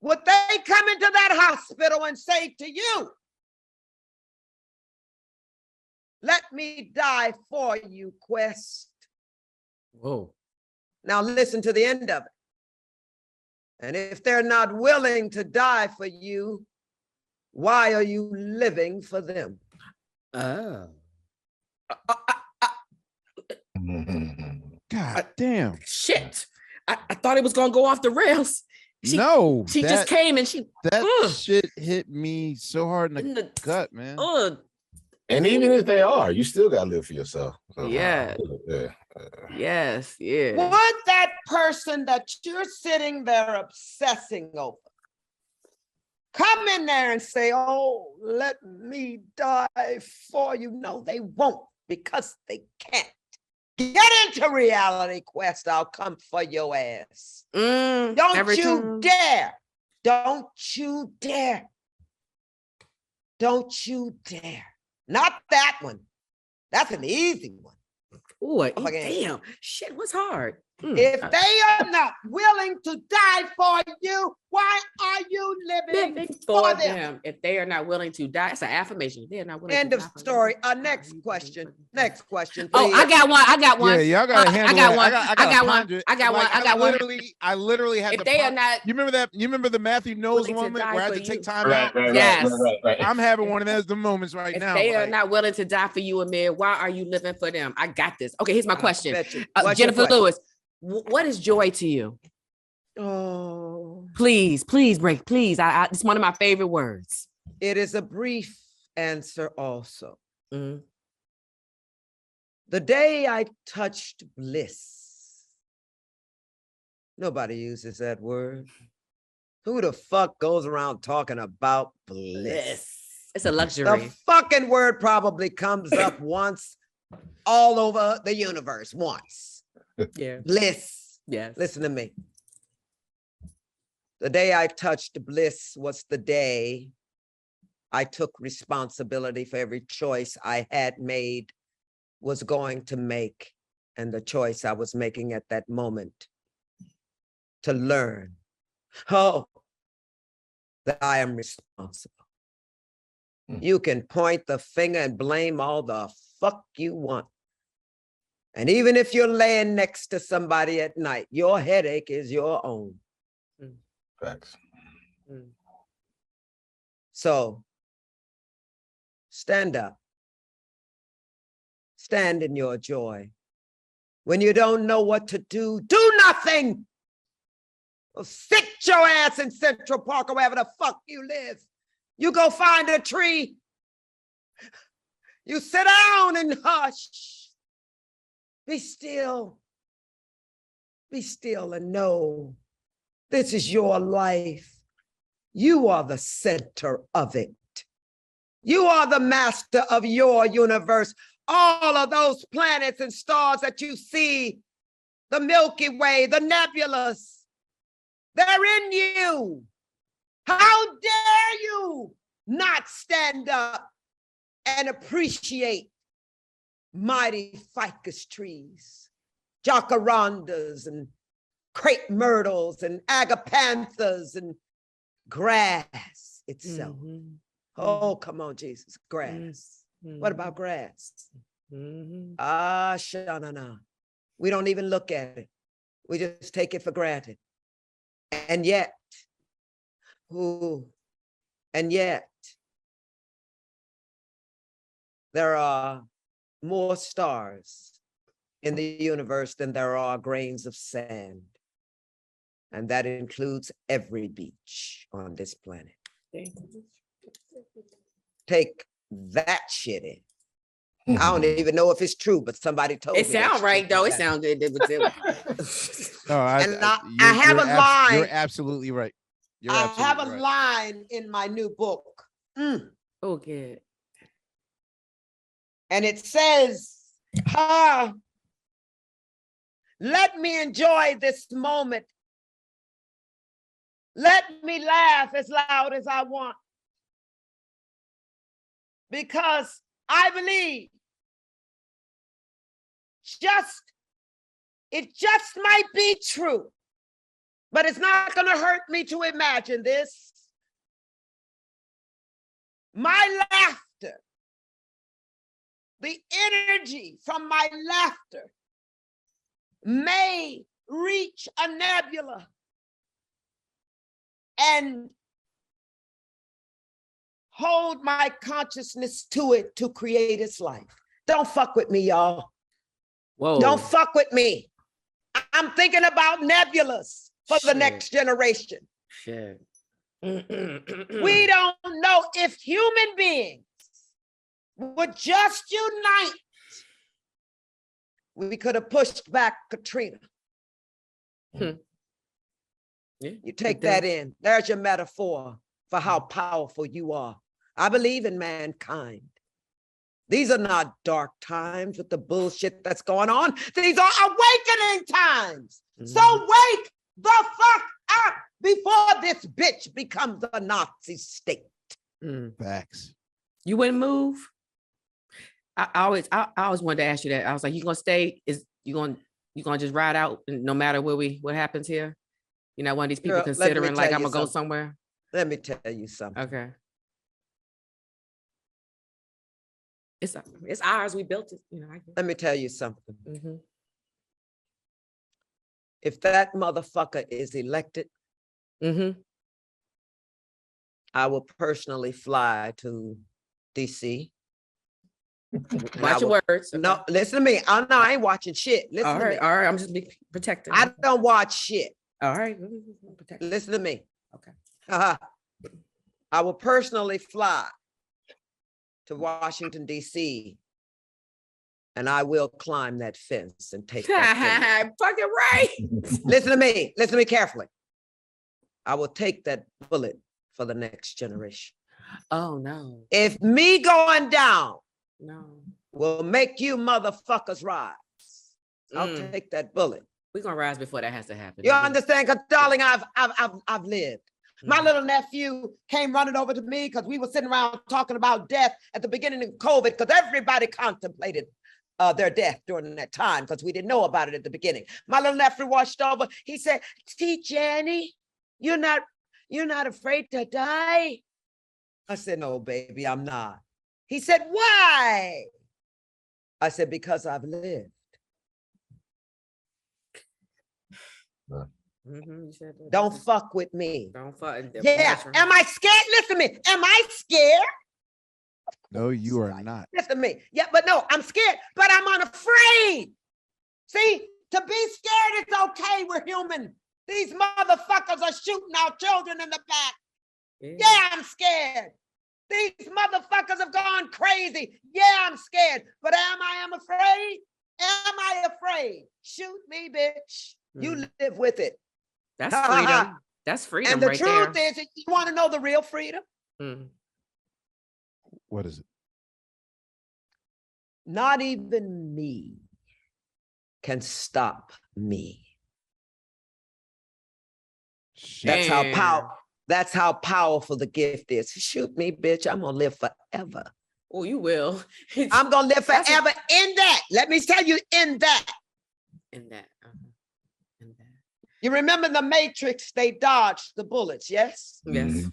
would they come into that hospital and say to you, let me die for you, Quest? Whoa. Now listen to the end of it. And if they're not willing to die for you, why are you living for them? Oh. God damn. Shit. I thought it was gonna go off the rails. She just came and that shit hit me so hard in the gut, man. And even if they are, you still gotta live for yourself. So, Yeah. Yes, yeah. Would that person that you're sitting there obsessing over come in there and say, oh, let me die for you? No, they won't, because they can't. Get into reality, Quest. I'll come for your ass. Don't you dare. Don't you dare. Don't you dare. Not that one. That's an easy one. Oh, damn. Shit was hard. If they are not willing to die for you, why are you living for them? If they are not willing to die, it's an affirmation. They're not willing End to of die for story. them. Next question. Next question. Oh, please. I got one. Yeah, y'all gotta handle I got that. one. I got one. I literally had If to they are not, you remember that? You remember the Matthew Knowles willing to moment die where I had for to take you. time out? Yes. I'm having one of those moments right if now. they are like- not willing to die for you, Amir, why are you living for them? I got this. Okay, here's my question. Bet you. What's your Jennifer question? Lewis, what is joy to you? Oh, Please, break. Please, it's one of my favorite words. it is a brief answer also. Mhm. The day I touched bliss. Nobody uses that word. Who the fuck goes around talking about bliss? It's a luxury. The fucking word probably comes up once all over the universe, once. Yeah. Bliss. Yes. Listen to me. The day I touched bliss was the day I took responsibility for every choice I had made, was going to make, and the choice I was making at that moment to learn, that I am responsible. You can point the finger and blame all the fuck you want. And even if you're laying next to somebody at night, your headache is your own. Facts. So stand up. Stand in your joy. When you don't know what to do nothing. Well, sit your ass in Central Park or wherever the fuck you live. You go find a tree. You sit down and hush. Be still. Be still and know this is your life. You are the center of it. You are the master of your universe. All of those planets and stars that you see, the Milky Way, the nebulas, they're in you. How dare you not stand up and appreciate mighty ficus trees, jacarandas, and crepe myrtles and agapanthus and grass itself. Mhm. Oh, come on, Jesus, grass. What about grass? Ah, shanana. We don't even look at it. We just take it for granted. And yet, there are more stars in the universe than there are grains of sand. And that includes every beach on this planet. Take that shit in. I don't even know if it's true, but somebody told me. It sounds right though. It sounds good. No, I have a line. You're absolutely right. I have a line in my new book. Oh, good. And it says, let me enjoy this moment. Let me laugh as loud as I want. Because I believe it just might be true, but it's not going to hurt me to imagine this. My laughter, the energy from my laughter may reach a nebula and hold my consciousness to it to create its life. Don't fuck with me, y'all. Whoa. Don't fuck with me. I'm thinking about nebulas for the next generation. Shit. We don't know if human beings would just unite. We could have pushed back Katrina. Yeah, You take that in. There's your metaphor for how powerful you are. I believe in mankind. These are not dark times with the bullshit that's going on. These are awakening times. So wake the fuck up before this bitch becomes a Nazi state. Facts. You wouldn't move? I always wanted to ask you that. I was like, you gonna stay? You gonna just ride out no matter what happens here? You're not one of these people considering like I'm gonna go somewhere. Let me tell you something. Okay. It's ours. We built it. Let me tell you something. If that motherfucker is elected, I will personally fly to DC. Watch your words. Okay. No, listen to me. I ain't watching shit. Listen to me. All right. I'm just being protected. I don't watch shit. All right. Listen to me. Okay. I will personally fly to Washington, D.C., and I will climb that fence and take that fence. Fucking right. Listen to me carefully. I will take that bullet for the next generation. Oh, no. If me going down will make you motherfuckers rise, I'll take that bullet. We're going to rise before that has to happen. You understand? Because, darling, I've lived. My little nephew came running over to me because we were sitting around talking about death at the beginning of COVID because everybody contemplated their death during that time because we didn't know about it at the beginning. My little nephew washed over. He said, "See, Jenny, you're not afraid to die?" I said, "No, baby, I'm not." He said, "Why?" I said, "Because I've lived." Don't fuck with me. Don't fuck. Yeah. Am I scared? Listen to me. Am I scared? No, you are not. Listen to me. Yeah, but no, I'm scared, but I'm unafraid. See, to be scared, it's okay. We're human. These motherfuckers are shooting our children in the back. Yeah, I'm scared. These motherfuckers have gone crazy. Yeah, I'm scared. But am I afraid? Am I afraid? Shoot me, bitch. You live with it. That's freedom. That's freedom. And the right truth there. is, you want to know the real freedom? What is it? Not even me can stop me. That's how powerful the gift is. Shoot me, bitch. I'm gonna live forever. Oh, you will. I'm gonna live forever in that. Let me tell you, in that. In that. You remember the Matrix? They dodged the bullets, yes? Yes.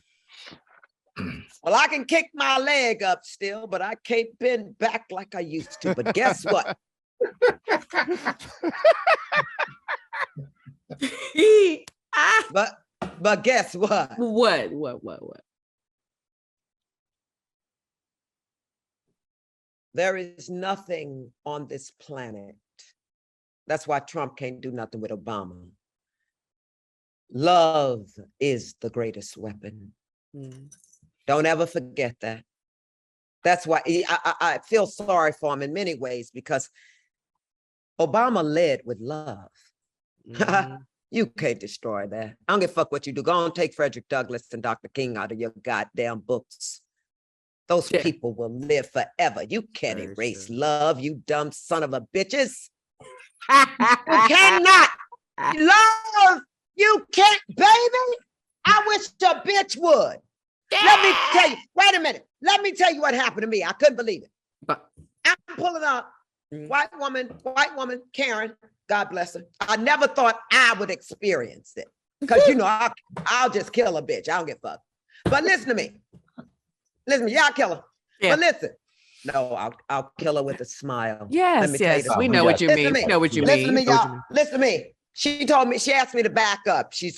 Well, I can kick my leg up still, but I can't bend back like I used to. But guess what? But guess what? What? There is nothing on this planet. That's why Trump can't do nothing with Obama. Love is the greatest weapon. Don't ever forget that. That's why I feel sorry for him in many ways, because Obama led with love. You can't destroy that. I don't give a fuck what you do. Go on, take Frederick Douglass and Dr. King out of your goddamn books. Those people will live forever. You can't erase love, you dumb son of a bitches. You cannot. Love, you can't, baby. I wish a bitch would. Let me tell you, wait a minute. Let me tell you what happened to me. I couldn't believe it. I'm pulling up, white woman, Karen, God bless her. I never thought I would experience it. Because, you know, I'll just kill a bitch. I don't give a fuck. But listen to me. Yeah, I'll kill her. Yeah. But listen. No, I'll kill her with a smile. Yes, we know what you mean. We know what you mean. Listen to me, y'all. Listen to me. She asked me to back up. She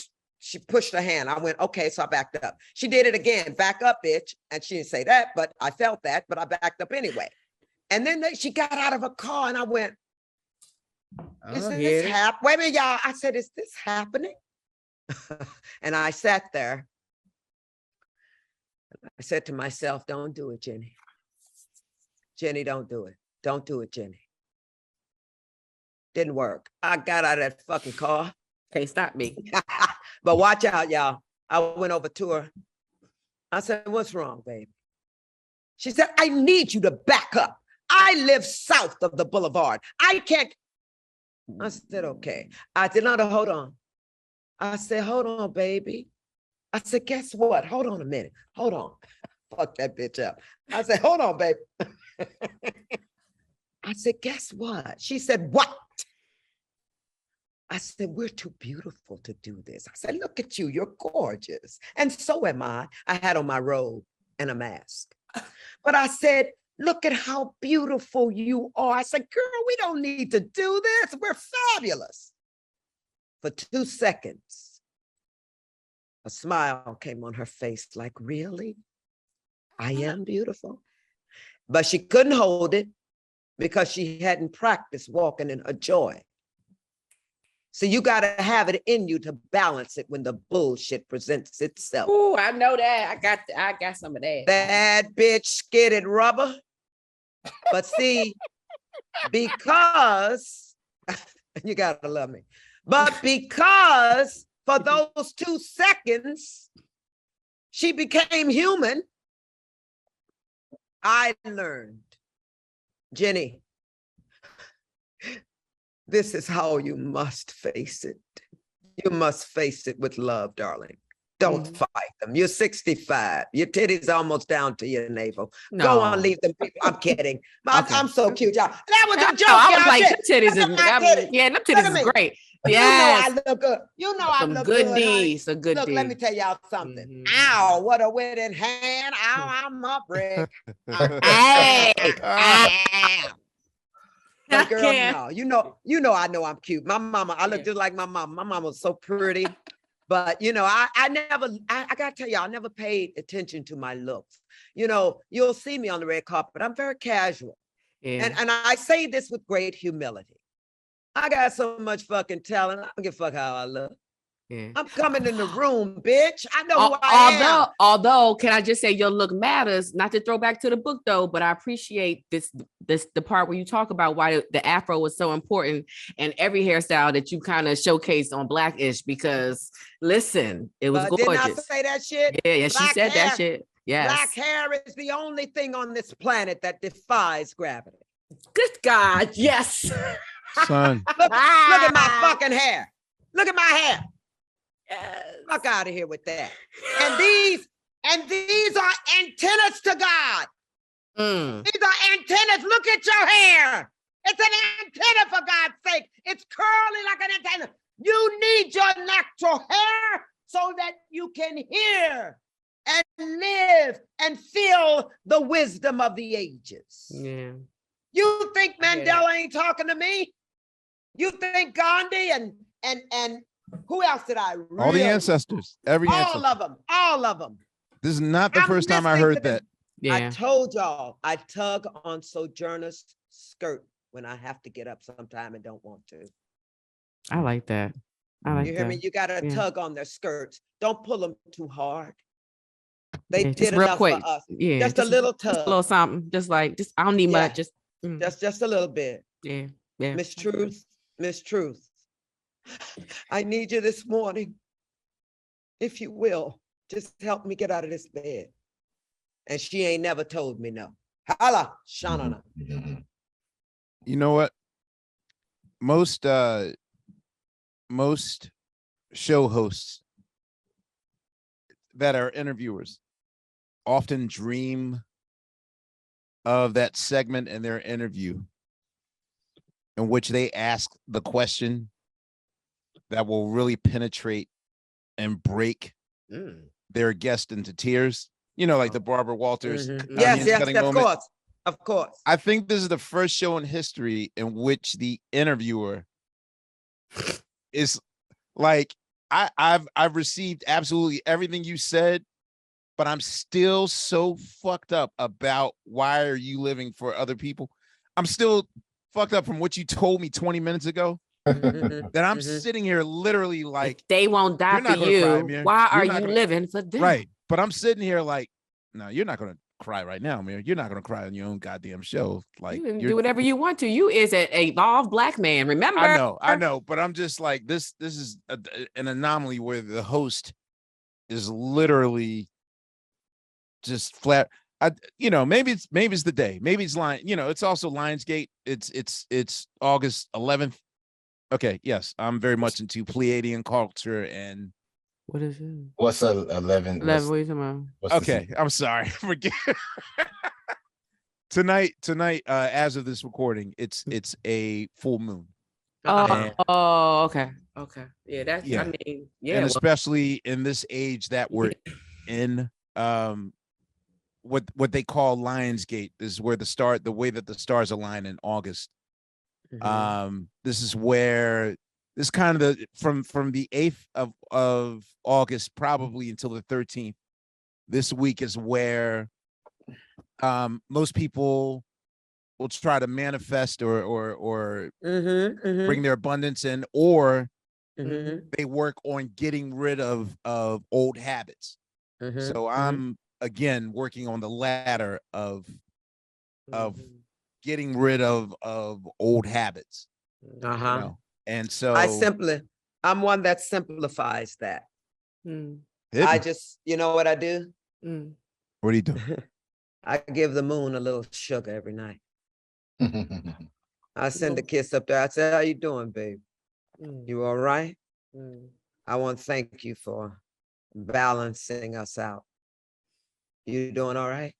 pushed her hand. I went, okay, so I backed up. She did it again. Back up, bitch. And she didn't say that, but I felt that, but I backed up anyway. And then she got out of a car and I went, is this happening? Wait a minute, y'all. I said, is this happening? And I sat there. I said to myself, don't do it, Jenny. Jenny, don't do it. Don't do it, Jenny. Didn't work. I got out of that fucking car. Can't stop me. But watch out, y'all. I went over to her. I said, what's wrong, baby? She said, I need you to back up. I live south of the boulevard. I can't. I said, okay. I said, no, hold on. I said, hold on, baby. I said, guess what? Hold on a minute. Hold on. Fuck that bitch up. I said, hold on, baby. I said, guess what? She said, what? I said, we're too beautiful to do this. I said, look at you. You're gorgeous. And so am I. I had on my robe and a mask. But I said, look at how beautiful you are. I said, girl, we don't need to do this. We're fabulous. For 2 seconds, a smile came on her face like, really? I am beautiful? But she couldn't hold it because she hadn't practiced walking in her joy. So you got to have it in you to balance it when the bullshit presents itself. Oh, I know that. I got some of that. That bitch skidded rubber. But see, because you got to love me. But because for those 2 seconds, she became human, I learned, Jenny, this is how you must face it. You must face it with love, darling. Don't fight them. You're 65. Your titties almost down to your navel. No. Go on, leave them people. I'm kidding. Okay. I'm so cute, y'all. That was a joke. I was like, titties is, yeah, them titties is great. Yeah, you know I look good. You know I look good. Some good Look, D's. let me tell y'all something. Ow, what a winning hand. Ow, I'm up, Rick. Hey. But girl, no. You know I know I'm cute. My mama, I look just like my mama. My mama was so pretty. But, you know, I got to tell you, I never paid attention to my looks. You know, you'll see me on the red carpet. I'm very casual. Yeah. And I say this with great humility. I got so much fucking talent. I don't give a fuck how I look. Yeah. I'm coming in the room, bitch. I know who I am. Although, can I just say your look matters? Not to throw back to the book though, but I appreciate the part where you talk about why the afro was so important and every hairstyle that you kind of showcased on Blackish, because listen, it was gorgeous. Didn't I say that shit? Yeah, she said that shit. Yes. Black hair is the only thing on this planet that defies gravity. Good God, yes. Son. Look at my fucking hair. Look at my hair. Yes. Fuck out of here with that. And these are antennas to God. These are antennas. Look at your hair. It's an antenna, for God's sake. It's curly like an antenna. You need your natural hair so that you can hear and live and feel the wisdom of the ages. Yeah. You think I hear Mandela ain't talking to me? You think Gandhi and who else did I really? All the ancestors, every all ancestor. all of them. This is not the I'm first time I listening to heard them. that. Yeah. I told y'all I tug on Sojourner's skirt when I have to get up sometime and don't want to. I like that. I like You hear that. me? You got to Yeah. tug on their skirts. Don't pull them too hard. They Yeah, did just real enough quick. for us. Yeah. Just a little Just a tug. little something. Just I don't need Yeah. much. Just Just a little bit. yeah. Yeah. Miss Truth, Miss Truth, I need you this morning. If you will, just help me get out of this bed. And she ain't never told me no. Holla, Shanana. You know what? Most show hosts that are interviewers often dream of that segment in their interview in which they ask the question that will really penetrate and break their guest into tears. You know, like the Barbara Walters. Yes, yes, cutting of moment. course. Of course. I think this is the first show in history in which the interviewer is like, I've received absolutely everything you said, but I'm still so fucked up about why are you living for other people? I'm still fucked up from what you told me 20 minutes ago. That I'm sitting here literally like, if they won't die you're not for gonna cry, you. Amir. Why You're are not you gonna- living for them? right? But I'm sitting here like, no, you're not gonna cry right now, man. You're not gonna cry on your own goddamn show. Like, You can you're, do whatever you want to. You is an evolved Black man. Remember? I know, but I'm just like this. This is an anomaly where the host is literally just flat. Maybe it's the day. Maybe it's it's also Lionsgate. It's August 11th. Okay, yes, I'm very much into Pleiadian culture and. What is it? What's 11? 11. What are you talking about? What's the Okay, I'm sorry. Forget. Tonight, as of this recording, it's a full moon. Oh, okay. Yeah, that's. Yeah. I mean, yeah. And well, especially in this age that we're in, what they call Lionsgate is where the way that the stars align in August. This is where this kind of from the 8th of August probably until the 13th. This week is where most people will try to manifest or bring their abundance in, or they work on getting rid of old habits. So I'm again working on the latter of getting rid of old habits. And so I'm one that simplifies that. I just, you know what I do? What do you do? I give the moon a little sugar every night. I send a kiss up there. I say, how you doing, babe? You all right? I want to thank you for balancing us out. You doing all right?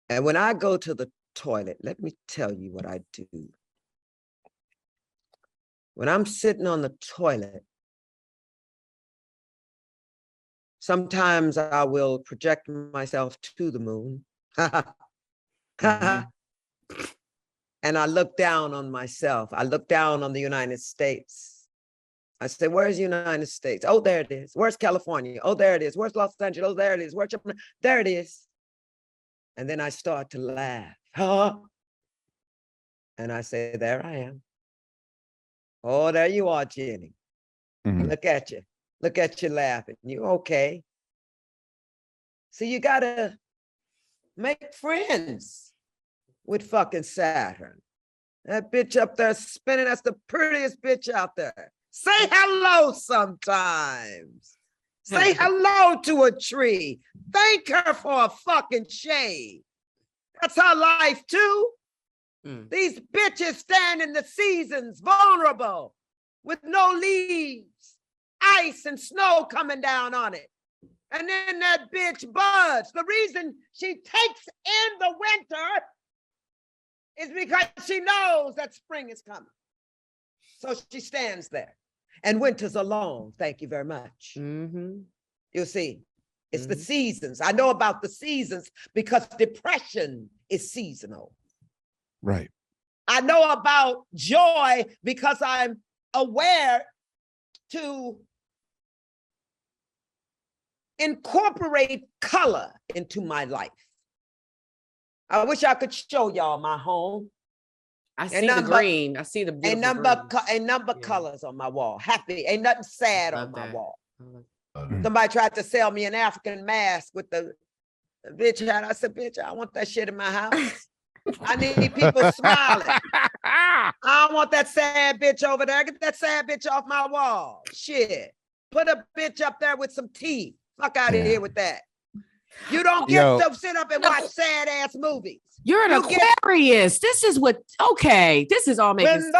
And when I go to the toilet, let me tell you what I do. When I'm sitting on the toilet, sometimes I will project myself to the moon. And I look down on myself. I look down on the United States. I say, where's the United States? Oh, there it is. Where's California? Oh, there it is. Where's Los Angeles? Oh, there it is. Where's Japan? There it is. And then I start to laugh. And I say, there I am. Oh, there you are, Jenny. Look at you. Look at you laughing. You okay? So you gotta make friends with fucking Saturn. That bitch up there spinning, that's the prettiest bitch out there. Say hello sometimes. Say hello to a tree. Thank her for a fucking shade. That's her life too. These bitches stand in the seasons vulnerable with no leaves, ice and snow coming down on it. And then that bitch buds. The reason she takes in the winter is because she knows that spring is coming. So she stands there. And winters are long. Thank you very much. Mm-hmm. You see, it's the seasons. I know about the seasons because depression is seasonal. Right. I know about joy because I'm aware to incorporate color into my life. I wish I could show y'all my home. I see the green. I see the beautiful a number of colors on my wall. Happy, ain't nothing sad on my wall. Somebody tried to sell me an African mask with the bitch hat. I said, bitch, I want that shit in my house. I need people smiling. I don't want that sad bitch over there. Get that sad bitch off my wall. Shit. Put a bitch up there with some teeth. Fuck out of here with that. You don't get to sit up and watch sad ass movies. You're an Aquarius. This is what, okay. This is all making sense.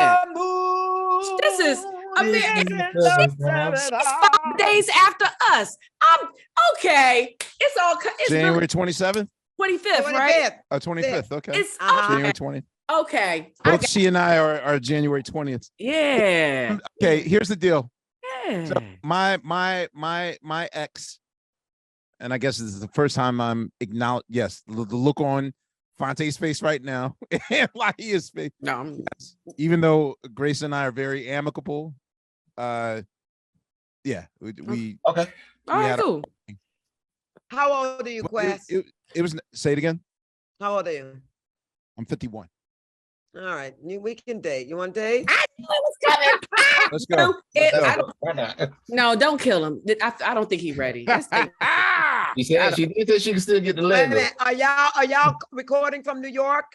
This is, I mean, she's 5 days after us. I'm okay. It's all, it's January really 27th? 25th, right? Oh, 25th. Okay. It's January 20th. Okay. Both she and I are January 20th. Yeah. Okay, here's the deal. Yeah. So my ex, and I guess this is the first time I'm acknowledged. Yes, the look on Fonte's face right now and Lahia's face. No, even though Grace and I are very amicable, yeah, we okay. All right, cool. How old are you, Quest? It was, say it again. How old are you? I'm 51. All right, we can date. You want to date? I knew it was coming. Let's go. No, don't kill him. I don't think he's ready. She said she did that she can still get the leg. Are y'all recording from New York?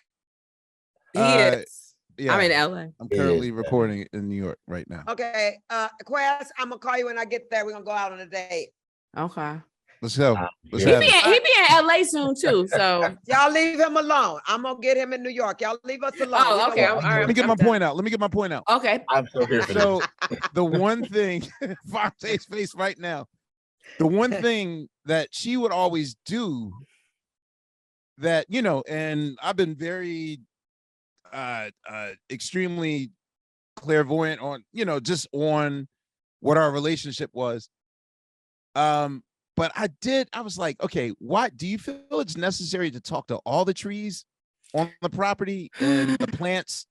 He is. Yeah, I'm in LA. I'm currently recording in New York right now. Okay, Quest, I'm gonna call you when I get there. We're gonna go out on a date. Okay. Let's go. He be in LA soon too. So y'all leave him alone. I'm gonna get him in New York. Y'all leave us alone. Oh, okay. All right. Let me get my point out. Okay. I'm so here for so the one thing, Fonte's face right now, the one thing that she would always do that, you know, and I've been very extremely clairvoyant on, you know, just on what our relationship was. But I was like, okay, why do you feel it's necessary to talk to all the trees on the property and the plants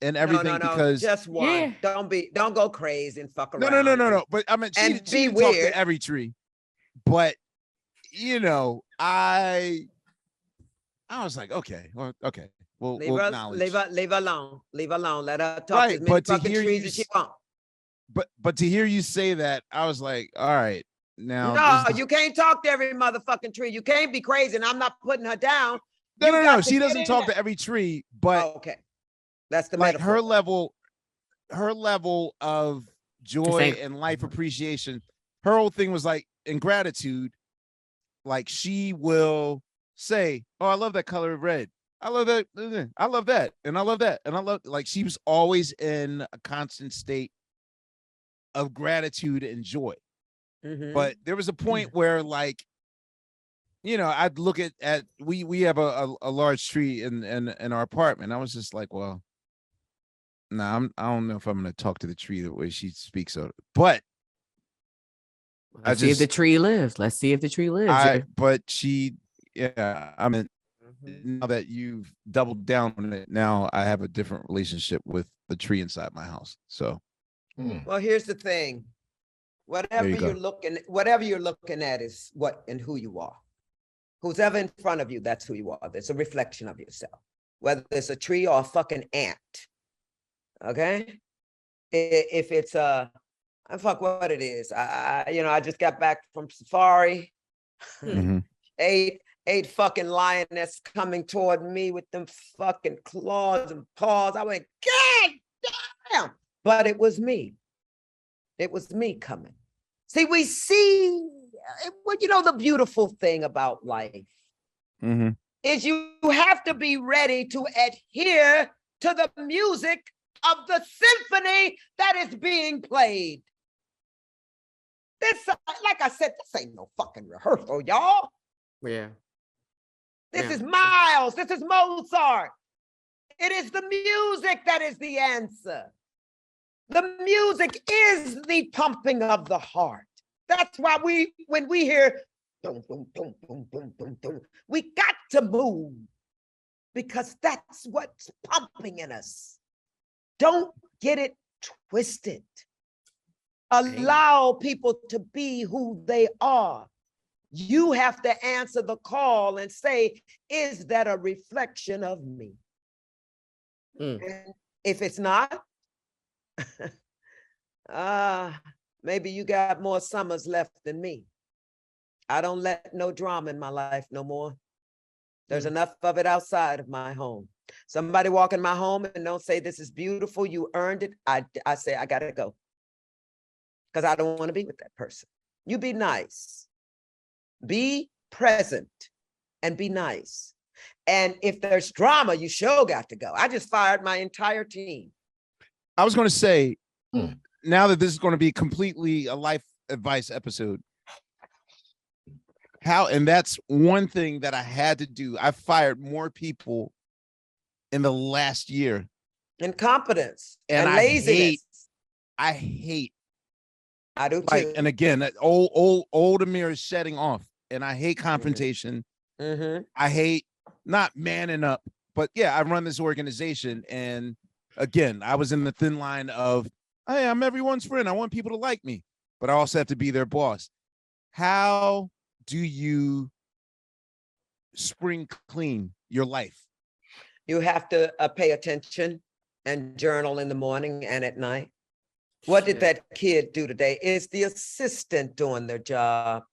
and everything? No, because just one. Yeah. Don't go crazy and fuck around. No. But I mean, she didn't talk to every tree. But you know, I was like, okay, well, okay, we'll acknowledge. Leave her alone. Let her talk right, as many fucking trees as she wants. But to hear you say that, I was like, all right. Now, no, you can't talk to every motherfucking tree. You can't be crazy, and I'm not putting her down. No. She doesn't talk to every tree, but okay, that's the like metaphor. her level of joy and life appreciation. Her whole thing was like in gratitude. Like she will say, "Oh, I love that color of red. I love that. I love that, and I love that, and I love." Like she was always in a constant state of gratitude and joy. Mm-hmm. But there was a point where, like, you know, I'd look at we have a large tree in our apartment. I was just like, well, no, I don't know if I'm going to talk to the tree the way she speaks of it. But let's see if the tree lives. Let's see if the tree lives. But she, yeah, I mean, now that you've doubled down on it, now I have a different relationship with the tree inside my house. So, well, here's the thing. Whatever you're looking at is what and who you are. Who's ever in front of you, that's who you are. That's a reflection of yourself. Whether it's a tree or a fucking ant. Okay? If it's fuck what it is. I just got back from safari. Mm-hmm. Eight fucking lioness coming toward me with them fucking claws and paws. I went, God damn! But it was me. It was me coming. See, we see, the beautiful thing about life is you have to be ready to adhere to the music of the symphony that is being played. This, like I said, this ain't no fucking rehearsal, y'all. Yeah. This is Miles. This is Mozart. It is the music that is the answer. The music is the pumping of the heart. That's why when we hear boom, boom, boom, boom, boom, boom, boom, we got to move because that's what's pumping in us. Don't get it twisted. Allow people to be who they are. You have to answer the call and say, is that a reflection of me? And if it's not, maybe you got more summers left than me. I don't let no drama in my life no more. There's enough of it outside of my home. Somebody walk in my home and don't say, this is beautiful, you earned it. I say, I gotta go. Because I don't want to be with that person. You be nice. Be present and be nice. And if there's drama, you sure got to go. I just fired my entire team. I was going to say, now that this is going to be completely a life advice episode, and that's one thing that I had to do. I fired more people in the last year. Incompetence and laziness. I hate. I do too. And again, that old Amir is shedding off, and I hate confrontation. I hate not manning up, but yeah, I run this organization, and again, I was in the thin line of, hey, I'm everyone's friend. I want people to like me, but I also have to be their boss. How do you spring clean your life? You have to pay attention and journal in the morning and at night. What did that kid do today? Is the assistant doing their job?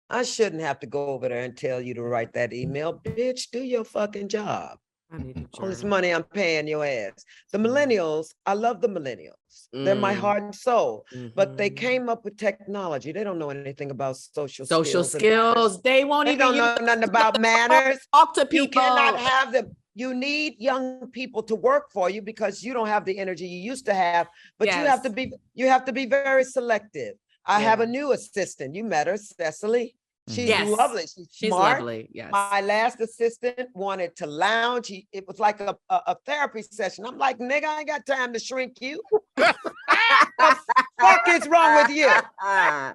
I shouldn't have to go over there and tell you to write that email. Bitch, do your fucking job. All this money I'm paying your ass. The millennials, I love the millennials. They're my heart and soul. But they came up with technology. They don't know anything about social skills. They won't even don't know nothing about manners. Talk to people. You cannot have them. You need young people to work for you because you don't have the energy you used to have. But you have to be very selective. I have a new assistant. You met her, Cecily. She's lovely. She's smart. Lovely. Yes. My last assistant wanted to lounge. It was like a therapy session. I'm like, nigga, I ain't got time to shrink you. What the fuck is wrong with you? Fuck! I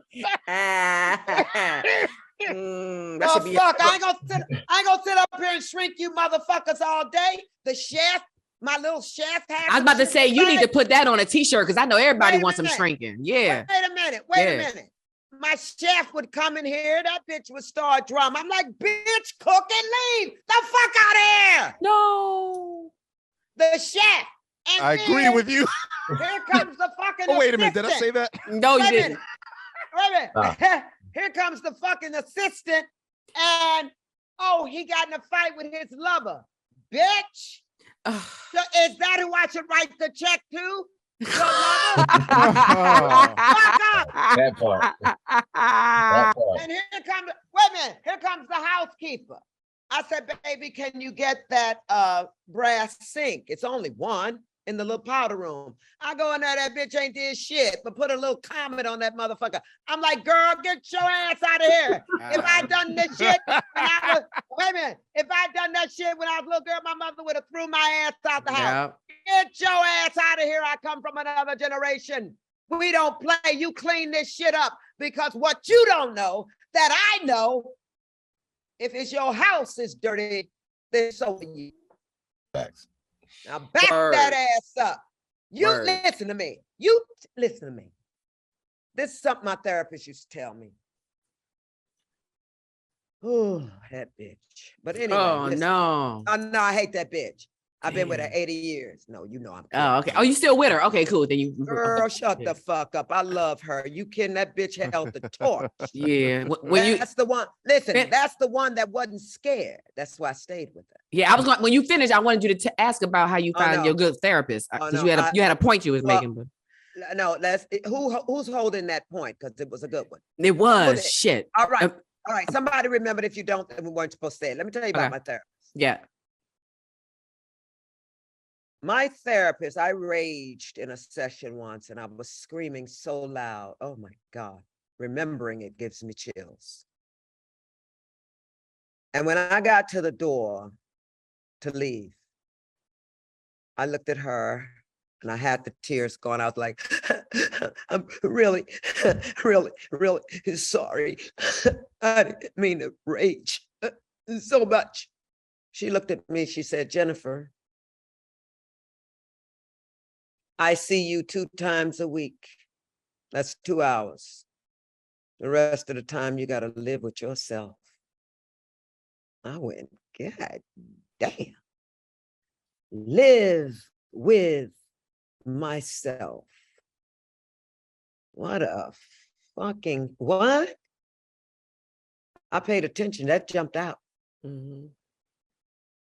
ain't gonna sit up here and shrink you motherfuckers all day. The chef, my little chef has. I was about to say, you need to put that on a t-shirt because I know everybody wants some shrinking. Yeah. Wait a minute. My chef would come in here, that bitch would start drama. I'm like, bitch, cook and leave. The fuck out of here. No. The chef. And I agree with you. Here comes the fucking wait a minute, did I say that? No, you didn't. Wait a minute. Here comes the fucking assistant. And, he got in a fight with his lover. Bitch. So is that who I should write the check to? Fuck up. That part. And here comes the housekeeper. I said, baby, can you get that brass sink? It's only one in the little powder room. I go in there, that bitch ain't did shit, but put a little comment on that motherfucker. I'm like, girl, get your ass out of here. If I done this shit when I was, if I done that shit when I was a little girl, my mother would have threw my ass out the house. Get your ass out of here. I come from another generation. We don't play. You clean this shit up because what you don't know that I know, if it's your house is dirty, then so are you. Thanks. Now back that ass up. You listen to me. You listen to me. This is something my therapist used to tell me. Oh, that bitch. But anyway. No, I hate that bitch. I've been with her 80 years. No, you know I'm kidding. Oh, okay. Oh, you still with her? Okay, cool. Then you girl, shut the fuck up. I love her. You kidding? That bitch held the torch. Yeah. That's the one. Listen, that's the one that wasn't scared. That's why I stayed with her. Yeah, I was going when you finish, I wanted you to ask about how you found your good therapist. Because you had a point you was making, but no, who's holding that point? Because it was a good one. It was shit. All right. All right. Somebody remembered. If you don't, then we weren't supposed to say it. Let me tell you about my therapist. Yeah. My therapist, I raged in a session once and I was screaming so loud. Oh my God. Remembering it gives me chills. And when I got to the door to leave, I looked at her And I had the tears going out like, I'm really, really, really sorry. I didn't mean to rage so much. She looked at me, she said, Jenifer, I see you 2 times a week. That's 2 hours. The rest of the time you got to live with yourself. I went, God damn. Live with myself. What a fucking what? I paid attention. That jumped out. Mhm.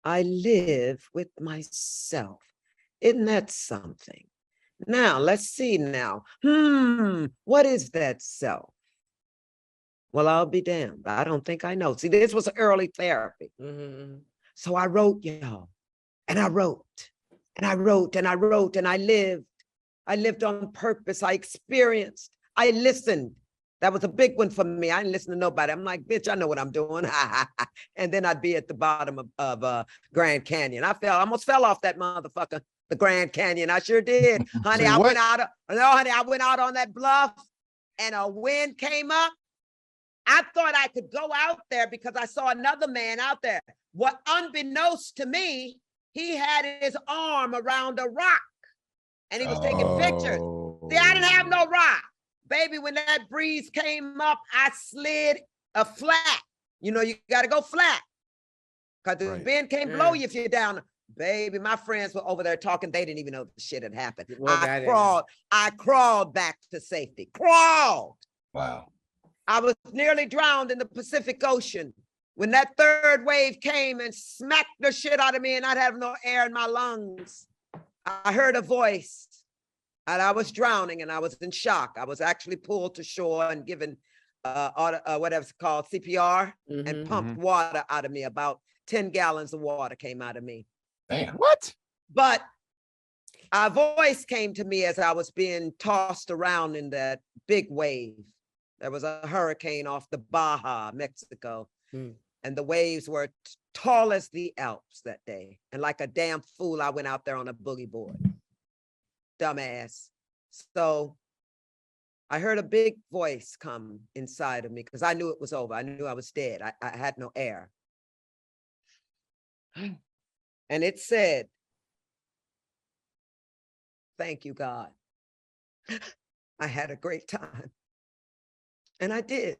I live with myself. Isn't that something? Now, let's see now. What is that self? Well, I'll be damned. I don't think I know. See, this was early therapy. Mhm. So I wrote, y'all, and I wrote, and I wrote, and I wrote, and I lived. I lived on purpose. I experienced. I listened. That was a big one for me. I didn't listen to nobody. I'm like, bitch, I know what I'm doing. And then I'd be at the bottom of Grand Canyon. I almost fell off that motherfucker, the Grand Canyon. I sure did. Honey, Say I what? went out. No, honey, I went out on that bluff and a wind came up. I thought I could go out there because I saw another man out there. What, unbeknownst to me, he had his arm around a rock and he was taking pictures. See, I didn't have no rock. Baby, when that breeze came up, I slid a flat. You know, you got to go flat because the wind can't blow you if you're down. Baby, my friends were over there talking. They didn't even know the shit had happened. Well, I crawled back to safety. Crawled. Wow. I was nearly drowned in the Pacific Ocean. When that third wave came and smacked the shit out of me and I'd have no air in my lungs, I heard a voice and I was drowning and I was in shock. I was actually pulled to shore and given whatever's called CPR and pumped water out of me. About 10 gallons of water came out of me. Damn. What? But a voice came to me as I was being tossed around in that big wave. There was a hurricane off the Baja, Mexico, and the waves were tall as the Alps that day. And like a damn fool, I went out there on a boogie board. Dumbass. So I heard a big voice come inside of me because I knew it was over. I knew I was dead. I had no air. And it said, thank you, God. I had a great time. And I did.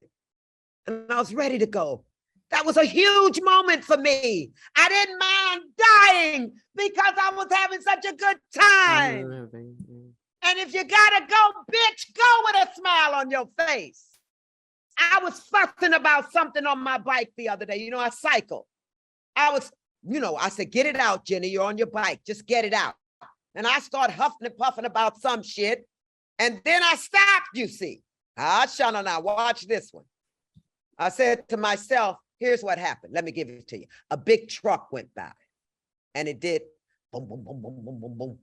And I was ready to go. That was a huge moment for me. I didn't mind dying because I was having such a good time. And if you gotta go, bitch, go with a smile on your face. I was fussing about something on my bike the other day. You know, I cycle. I said, get it out, Jenny. You're on your bike. Just get it out. And I start huffing and puffing about some shit. And then I stopped, you see. Shana, now watch this one. I said to myself, here's what happened. Let me give it to you. A big truck went by and it did boom, boom, boom, boom, boom, boom, boom.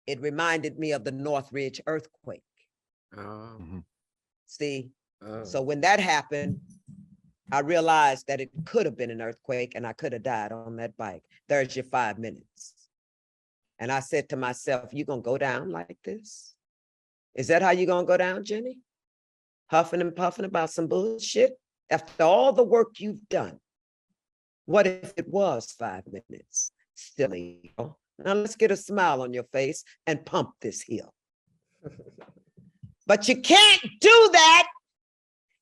It reminded me of the Northridge earthquake. See? So when that happened, I realized that it could have been an earthquake and I could have died on that bike. There's your 5 minutes. And I said to myself, you gonna go down like this? Is that how you gonna go down, Jenny? Huffing and puffing about some bullshit? After all the work you've done, what if it was 5 minutes? Still illegal. Now let's get a smile on your face and pump this hill. But you can't do that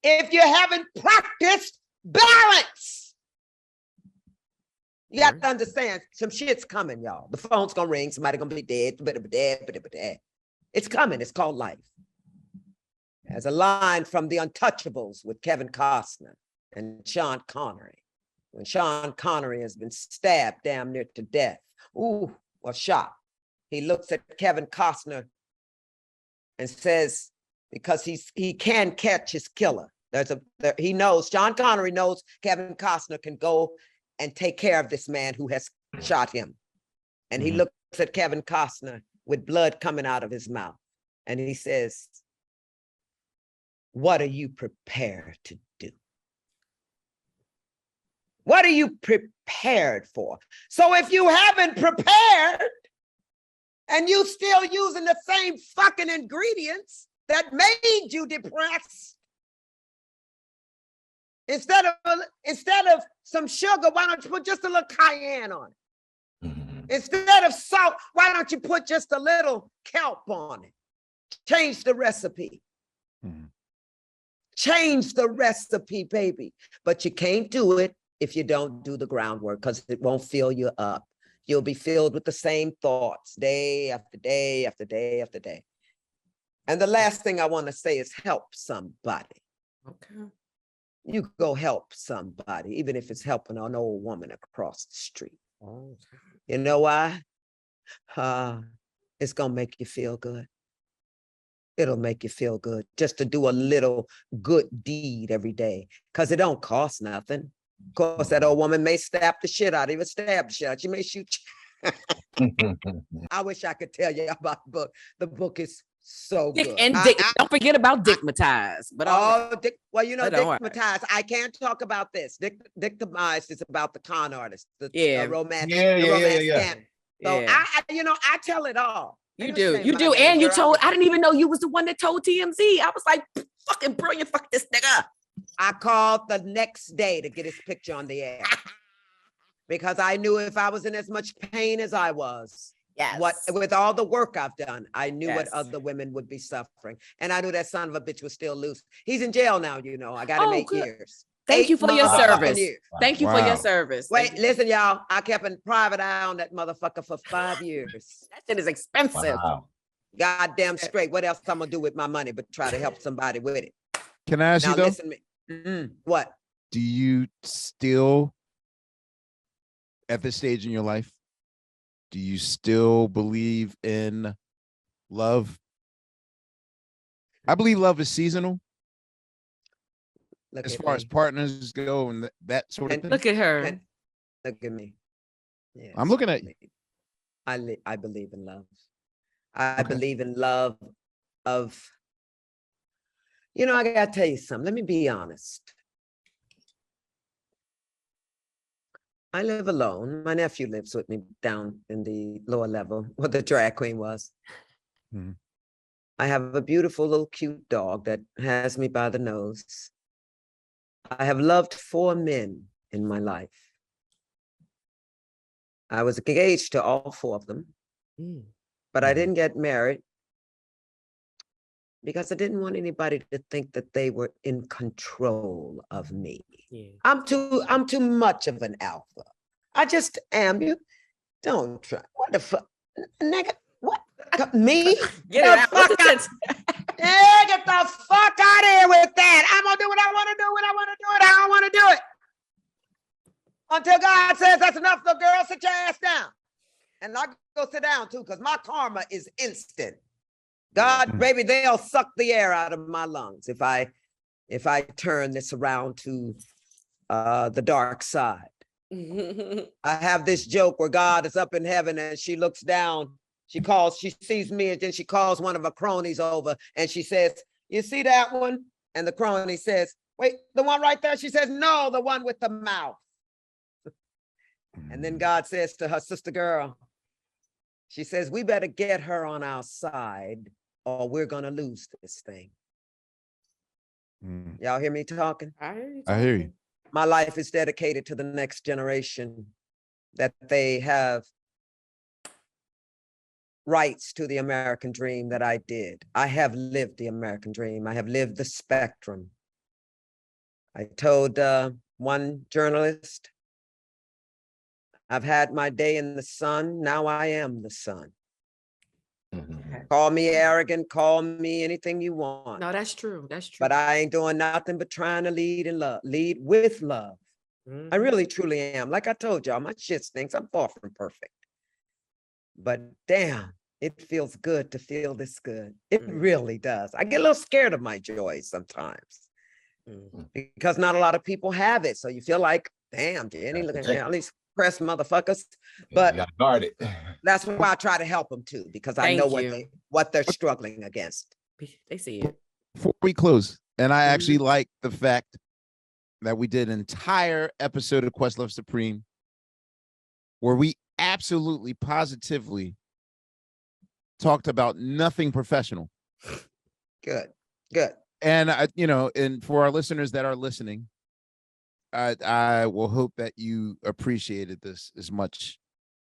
if you haven't practiced balance. You have to understand, some shit's coming, y'all. The phone's gonna ring, somebody gonna be dead, It's coming, it's called life. There's a line from The Untouchables with Kevin Costner and Sean Connery. When Sean Connery has been stabbed damn near to death, or shot, he looks at Kevin Costner and says, because he can catch his killer. He knows, Sean Connery knows Kevin Costner can go and take care of this man who has shot him. And he looks at Kevin Costner with blood coming out of his mouth. And he says, what are you prepared to do? What are you prepared for? So if you haven't prepared, And you still using the same fucking ingredients that made you depressed. Instead of some sugar, why don't you put just a little cayenne on it? Instead of salt, why don't you put just a little kelp on it? Change the recipe. Change the recipe, baby. But you can't do it if you don't do the groundwork, because it won't fill you up. You'll be filled with the same thoughts day after day after day after day. And the last thing I want to say is help somebody. Okay. You go help somebody, even if it's helping an old woman across the street. Oh. You know why? It's going to make you feel good. It'll make you feel good just to do a little good deed every day, because it don't cost nothing. Of course, that old woman may stab the shit out of you, stab the shit out. She may shoot you. I wish I could tell you about the book. The book is so Dick good. and Dick. Don't forget about Dickmatized. But Dick, well, you know, But all right. Dickmatized. I can't talk about this. Dickmatized is about the con artist, the romance. Yeah. Scam. So Yeah. I tell it all. You do. And you told, I didn't even know you was the one that told TMZ. I was like, fucking brilliant, fuck this nigga. I called the next day to get his picture on the air because I knew if I was in as much pain as I was, with all the work I've done, I knew what other women would be suffering. And I knew that son of a bitch was still loose. He's in jail now, you know. I got him 8 years. Thank you for your service. Years. Thank you for your service. Wait, listen, y'all. I kept a private eye on that motherfucker for 5 years. That shit is expensive. Wow. Goddamn straight. What else I'm gonna do with my money but try to help somebody with it? Can I ask Now you though? listen to me. What? Do you still, at this stage in your life, do you still believe in love? I believe love is seasonal. Look As at far me. as partners go and that sort of And thing. Look at her. And look at me. Yes, I'm looking at you. I believe in love. I Okay. believe in love of, you know, I gotta tell you something. Let me be honest. I live alone. My nephew lives with me down in the lower level where the drag queen was. Mhm. I have a beautiful little cute dog that has me by the nose. I have loved 4 men in my life. I was engaged to all 4 of them, but I didn't get married because I didn't want anybody to think that they were in control of me. Yeah. I'm too much of an alpha. I just am. You don't try. What the fuck, nigga? What? Me? Get it out. What's the sense? Yeah, get the fuck out of here with that. I'm gonna do what I want to do when I want to do it. How I want to do it. Until God says that's enough, the girl, sit your ass down. And I go sit down too, because my karma is instant. God, baby, they'll suck the air out of my lungs if I turn this around to the dark side. I have this joke where God is up in heaven and she looks down. She sees me, and then she calls one of her cronies over and she says, "You see that one?" And the crony says, "Wait, the one right there?" She says, "No, the one with the mouth." And then God says to her sister girl, she says, "We better get her on our side or we're going to lose this thing." Y'all hear me talking? I hear you. My life is dedicated to the next generation, that they have rights to the American dream that I did. I have lived the American dream. I have lived the spectrum. I told one journalist, "I've had my day in the sun. Now I am the sun." Call me arrogant, call me anything you want. No, that's true. That's true. But I ain't doing nothing but trying to lead in love, lead with love. I really, truly am. Like I told y'all, my shit stinks. I'm far from perfect. But damn, it feels good to feel this good. It really does. I get a little scared of my joy sometimes because not a lot of people have it. So you feel like, damn, Jenny, look at all these pressed motherfuckers. But you gotta guard it. That's why I try to help them too, because I know what they're struggling against. They see it. Before we close, and I actually like the fact that we did an entire episode of Questlove Supreme where we absolutely, positively talked about nothing professional. Good. And and for our listeners that are listening, I will hope that you appreciated this as much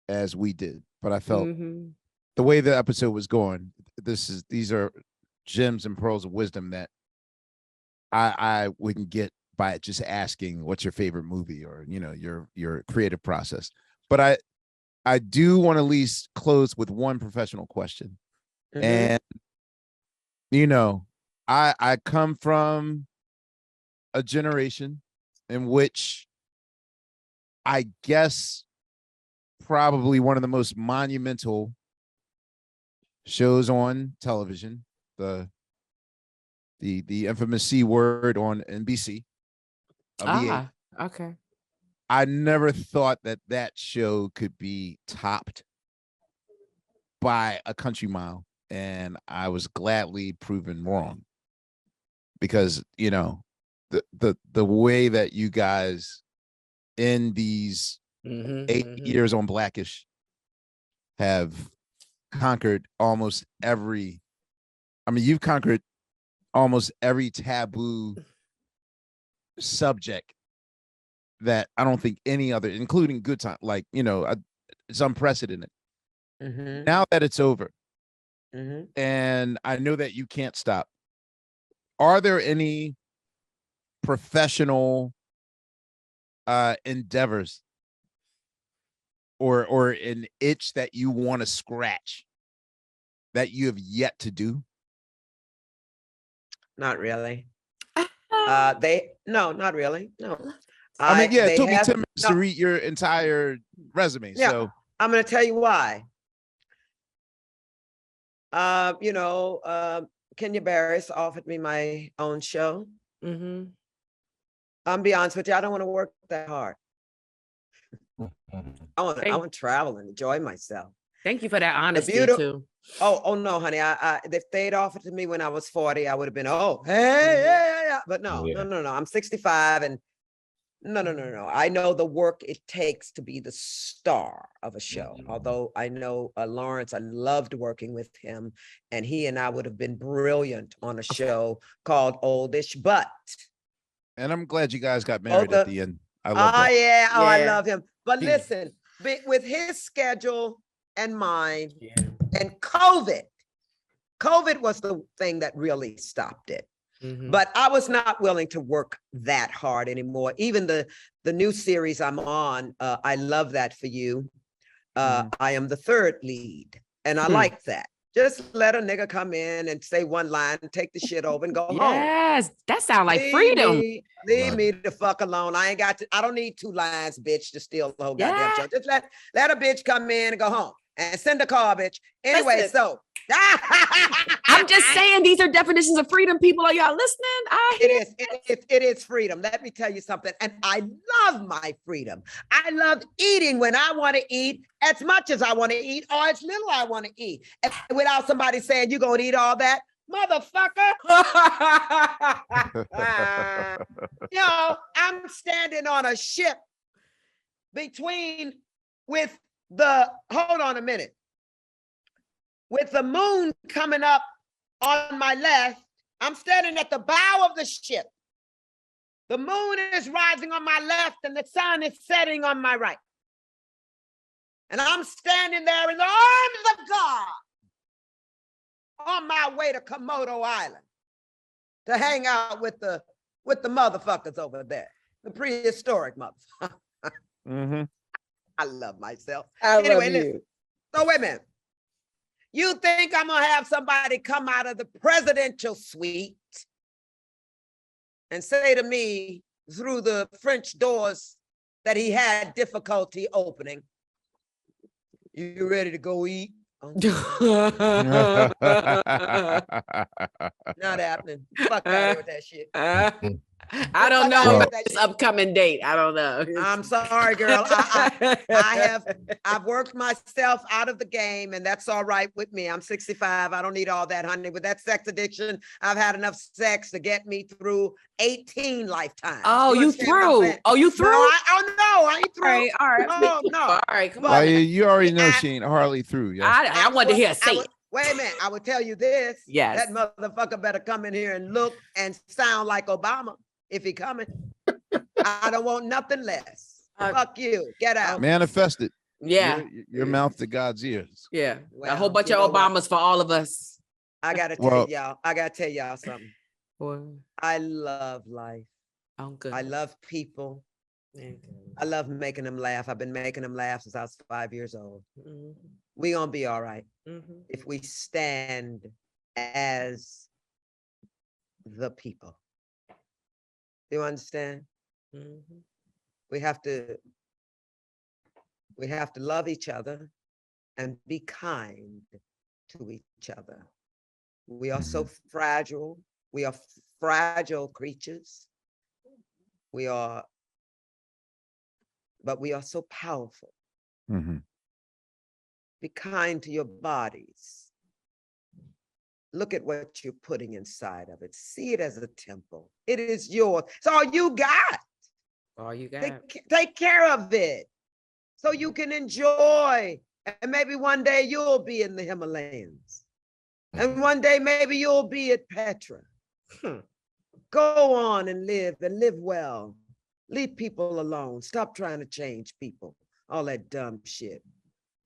as we did. But I felt the way the episode was going, these are gems and pearls of wisdom that I wouldn't get by just asking what's your favorite movie or your creative process. But I do want to at least close with one professional question. And I come from a generation in which I guess probably one of the most monumental shows on television, the infamous C Word on NBC. Okay. I never thought that show could be topped by A Country Mile, and I was gladly proven wrong because the way that you guys in these 8 years on Blackish have conquered almost every. I mean, you've conquered almost every taboo subject that I don't think any other, including Good Time, it's unprecedented. Now that it's over, and I know that you can't stop, are there any professional endeavors or an itch that you want to scratch that you have yet to do? Not really. Not really. No. I mean, it took me 10 minutes to read your entire resume. Yeah, so I'm going to tell you why. Kenya Barris offered me my own show. I'll be honest with you, I don't want to work that hard. I want to travel and enjoy myself. Thank you for that honesty too. Oh no, honey. If they'd offered to me when I was 40, I would have been, hey. But no. I'm 65 and no. I know the work it takes to be the star of a show. Although I know Lawrence, I loved working with him, and he and I would have been brilliant on a show called Oldish But. And I'm glad you guys got married at the end. I love that. I love him. But listen, with his schedule and mine, and COVID was the thing that really stopped it. But I was not willing to work that hard anymore. Even the new series I'm on, I love that for you. I am the third lead, and I like that. Just let a nigga come in and say one line and take the shit over and go home. Yes, that sounds like freedom. Leave me the fuck alone. I don't need 2 lines, bitch, to steal the whole goddamn show. Just let a bitch come in and go home and send a car, bitch. Anyway, so I'm just saying these are definitions of freedom. People, are y'all listening? It is freedom. Let me tell you something. And I love my freedom. I love eating when I want to eat, as much as I want to eat, or as little I want to eat. And without somebody saying, you're going to eat all that, motherfucker. I'm standing on a ship hold on a minute. With the moon coming up on my left, I'm standing at the bow of the ship. The moon is rising on my left and the sun is setting on my right. And I'm standing there in the arms of God on my way to Komodo Island to hang out with the motherfuckers over there, the prehistoric motherfuckers. I love myself. Listen. So wait a minute. You think I'm going to have somebody come out of the presidential suite and say to me through the French doors that he had difficulty opening, you ready to go eat? Not happening. Fuck out with that shit. I don't know about this upcoming date. I don't know. I'm sorry, girl. I've worked myself out of the game, and that's all right with me. I'm 65. I don't need all that, honey. With that sex addiction, I've had enough sex to get me through 18 lifetimes. Oh, you through? Oh, you through? No, I ain't through. All right. Oh, no. All right, come on. Well, you already know she ain't hardly through. I wanted to hear say it. Wait a minute. I will tell you this. Yes. That motherfucker better come in here and look and sound like Obama if he coming. I don't want nothing less. Fuck you. Get out. Manifest it. Yeah. Your mouth to God's ears. Yeah. Well, a whole bunch you of know what? Obamas for all of us. I gotta Well- tell y'all something. I love life. I'm good. I love people. I love making them laugh. I've been making them laugh since I was 5 years old. We gonna be all right if we stand as the people. You understand? We have to love each other and be kind to each other. We are so fragile. We are fragile creatures. But we are so powerful. Be kind to your bodies. Look at what you're putting inside of it. See it as a temple. It is yours. It's all you got. All you got. Take care of it so you can enjoy. And maybe one day you'll be in the Himalayas. And one day maybe you'll be at Petra. Go on and live well. Leave people alone. Stop trying to change people. All that dumb shit.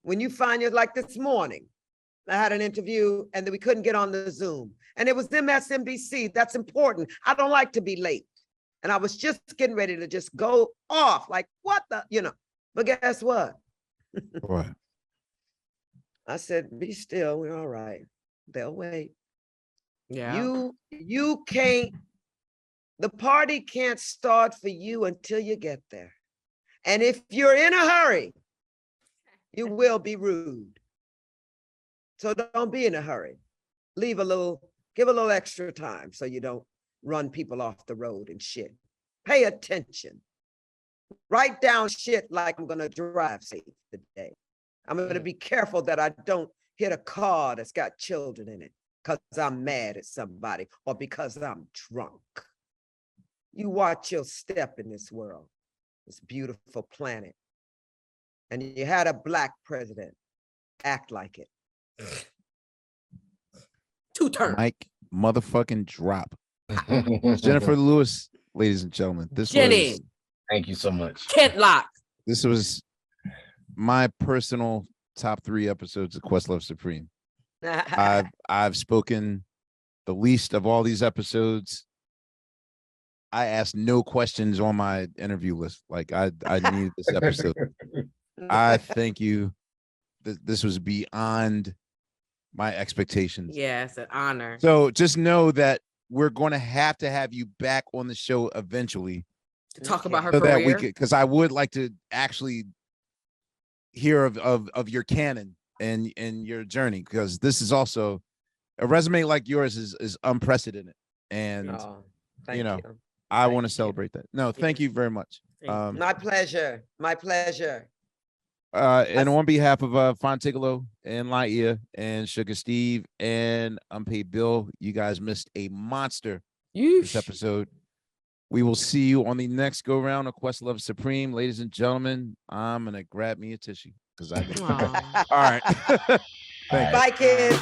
When you find it, like this morning, I had an interview and then we couldn't get on the Zoom. And it was MSNBC. That's important. I don't like to be late. And I was just getting ready to just go off. Like, what the, But guess what? What? I said, be still. We're all right. They'll wait. Yeah. You can't, the party can't start for you until you get there. And if you're in a hurry, you will be rude. So don't be in a hurry. Give a little extra time so you don't run people off the road and shit. Pay attention. Write down shit like I'm gonna drive safe today. I'm gonna be careful that I don't hit a car that's got children in it because I'm mad at somebody or because I'm drunk. You watch your step in this world, this beautiful planet. And you had a Black president. Act like it. 2 turns. Mike motherfucking drop. Jenifer Lewis, ladies and gentlemen. Jenny. Thank you so much. Kent Lock. This was my personal top 3 episodes of Questlove Supreme. I've spoken the least of all these episodes. I asked no questions on my interview list. Like I needed this episode. I thank you. This was beyond my expectations. Yeah, it's an honor. So just know that we're going to have you back on the show eventually. To talk about her So that career. we could, because I would like to actually hear of your canon and your journey, because this is also a resume like yours is unprecedented. And Thank you. I want to celebrate that. No, thank you very much. My pleasure. My pleasure. And on behalf of Fontigolo and Laia and Sugar Steve and Unpaid Bill, you guys missed a monster this episode. We will see you on the next go round of Questlove Supreme. Ladies and gentlemen, I'm gonna grab me a tissue because I did. All right. Thank you. Bye, kids.